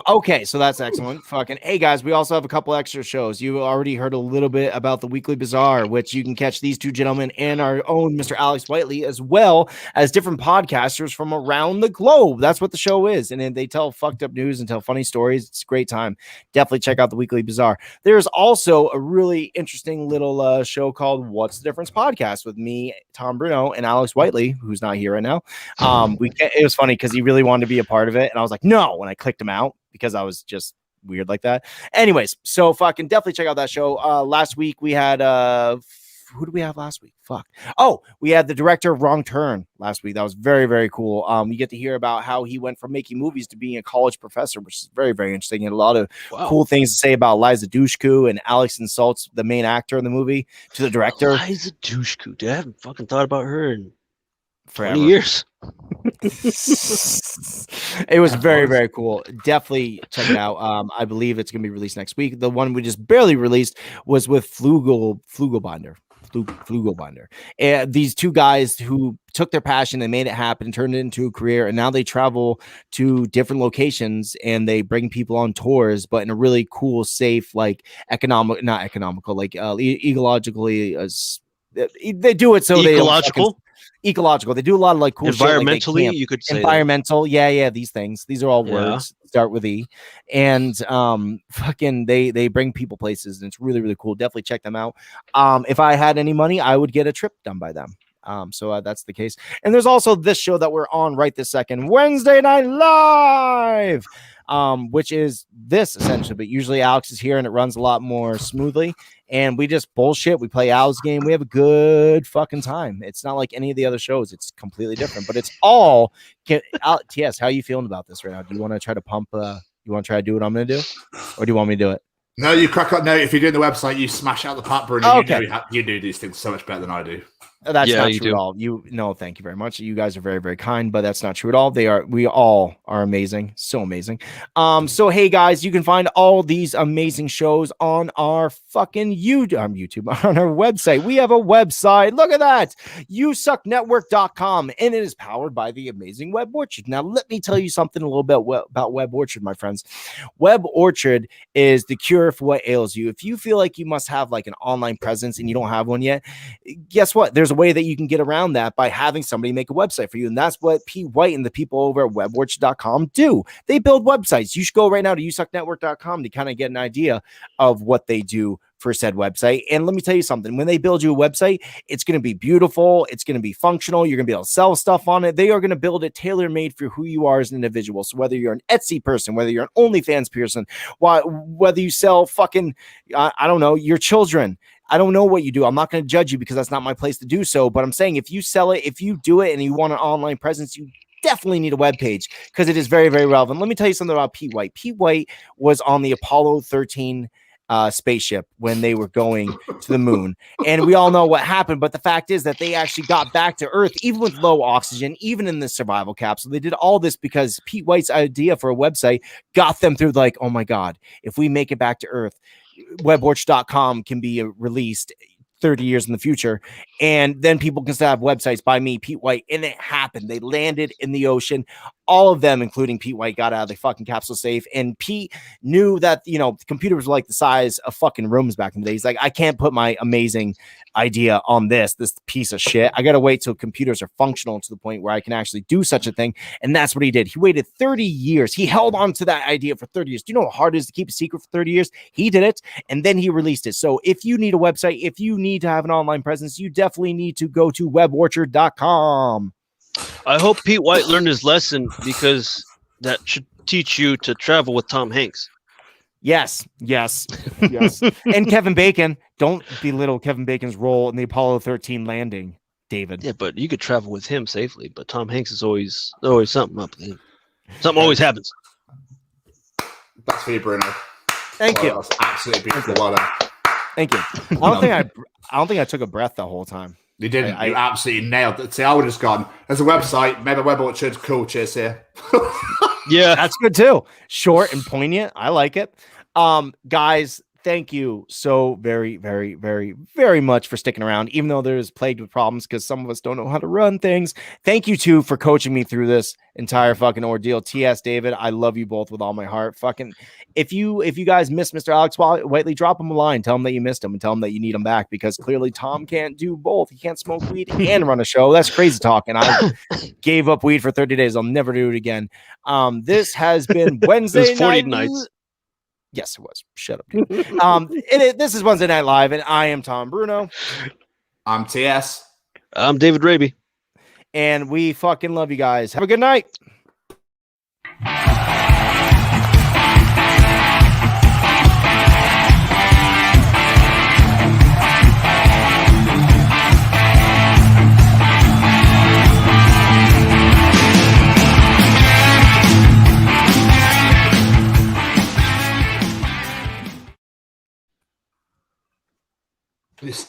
Okay, so that's excellent. Fucking hey guys, we also have a couple extra shows. You already heard a little bit about the Weekly Bazaar, which you can catch these two gentlemen and our own Mr. Alex Whiteley, as well as different podcasters from around the globe. That's what the show is, and then they tell fucked up news and tell funny stories. It's a great time. Definitely check out the Weekly Bazaar. There's also a really interesting little show called What's the Difference podcast with me, Tom Bruno, and Alex Whiteley, who's not here right now. It was funny because he really wanted to be a part of it. And I was like, no, when I clicked him out because I was just weird like that. Anyways, so fucking definitely check out that show. Last week we had who did we have last week? Fuck. Oh, we had the director of Wrong Turn last week. That was very, very cool. You get to hear about how he went from making movies to being a college professor, which is very, very interesting. And a lot of cool things to say about Liza Dushku and Alex Insults, the main actor in the movie, to the director. Liza Dushku, dude, I haven't fucking thought about her in forever. 20 years. It was very, very cool. Definitely check it out. I believe it's gonna be released next week. The one we just barely released was with Flugelbinder. And these two guys who took their passion and made it happen, turned it into a career, and now they travel to different locations and they bring people on tours, but in a really cool, safe, like not economical, like ecologically. They do it so ecological. Ecological. They do a lot of like cool environmentally, shit, like you could say environmental. That. Yeah. These things. These are all words. Start with E. And fucking they bring people places, and it's really, really cool. Definitely check them out. If I had any money, I would get a trip done by them. So that's the case. And there's also this show that we're on right this second, Wednesday Night Live, which is this essentially, but usually Alex is here and it runs a lot more smoothly. And we just bullshit. We play Al's game. We have a good fucking time. It's not like any of the other shows. It's completely different, but it's all TS. How are you feeling about this right now? Do you want to try to pump? You want to try to do what I'm going to do, or do you want me to do it? No, you crack up. No, if you're doing the website, you smash out the part, Bruno. Oh, okay. You do these things so much better than I do. That's not true at all. No, thank you very much. You guys are very, very kind, but that's not true at all. We all are amazing. So amazing. So hey guys, you can find all these amazing shows on our fucking YouTube, on our website. We have a website. Look at that. USUKnetwork.com, and it is powered by the amazing Web Orchard. Now, let me tell you something a little bit about Web Orchard, my friends. Web Orchard is the cure for what ails you. If you feel like you must have like an online presence and you don't have one yet, guess what? There's a way that you can get around that by having somebody make a website for you. And that's what Pete White and the people over at weborchard.com do. They build websites. You should go right now to USUKnetwork.com to kind of get an idea of what they do for said website. And let me tell you something, when they build you a website, it's going to be beautiful. It's going to be functional. You're going to be able to sell stuff on it. They are going to build it tailor-made for who you are as an individual. So whether you're an Etsy person, whether you're an OnlyFans person, whether you sell fucking, I don't know, your children, I don't know what you do. I'm not going to judge you because that's not my place to do so. But I'm saying if you sell it, if you do it and you want an online presence, you definitely need a web page because it is very, very relevant. Let me tell you something about Pete White. Pete White was on the Apollo 13 spaceship when they were going to the moon, and we all know what happened. But the fact is that they actually got back to Earth, even with low oxygen, even in the survival capsule. They did all this because Pete White's idea for a website got them through. Like, oh my God, if we make it back to Earth, weborch.com can be released 30 years in the future, And then people can still have websites by me, Pete White. And it happened. They landed in the ocean. All of them, including Pete White, got out of the fucking capsule safe. And Pete knew that, computers were like the size of fucking rooms back in the day. He's like, I can't put my amazing idea on this piece of shit. I got to wait till computers are functional to the point where I can actually do such a thing. And that's what he did. He waited 30 years. He held on to that idea for 30 years. Do you know how hard it is to keep a secret for 30 years? He did it. And then he released it. So if you need a website, if you need to have an online presence, you definitely need to go to webworcher.com. I hope Pete White learned his lesson, because that should teach you to travel with Tom Hanks. Yes. And Kevin Bacon. Don't belittle Kevin Bacon's role in the Apollo 13 landing, David. Yeah, but you could travel with him safely. But Tom Hanks is always something up with him. Something always happens. That's for you, Bruno. Thank you. That's absolutely beautiful. Well done. Thank you. I don't think I took a breath the whole time. You didn't. You absolutely nailed it. See, I would have just gone. There's a website. Maybe Web Orchard. Cool. Cheers here. Yeah, that's good too. Short and poignant. I like it. Guys, thank you so very, very, very, very much for sticking around, even though there's plagued with problems because some of us don't know how to run things. Thank you too for coaching me through this entire fucking ordeal. TS David, I love you both with all my heart. Fucking, if you guys miss Mr. Alex Whiteley, drop him a line. Tell him that you missed him and tell him that you need him back, because clearly Tom can't do both. He can't smoke weed and run a show. That's crazy talk. And I gave up weed for 30 days. I'll never do it again. This has been Wednesday 40 night. nights. Yes, it was. Shut up, dude. This is Wednesday Night Live, and I am Tom Bruno. I'm TS. I'm David Raby. And we fucking love you guys. Have a good night. This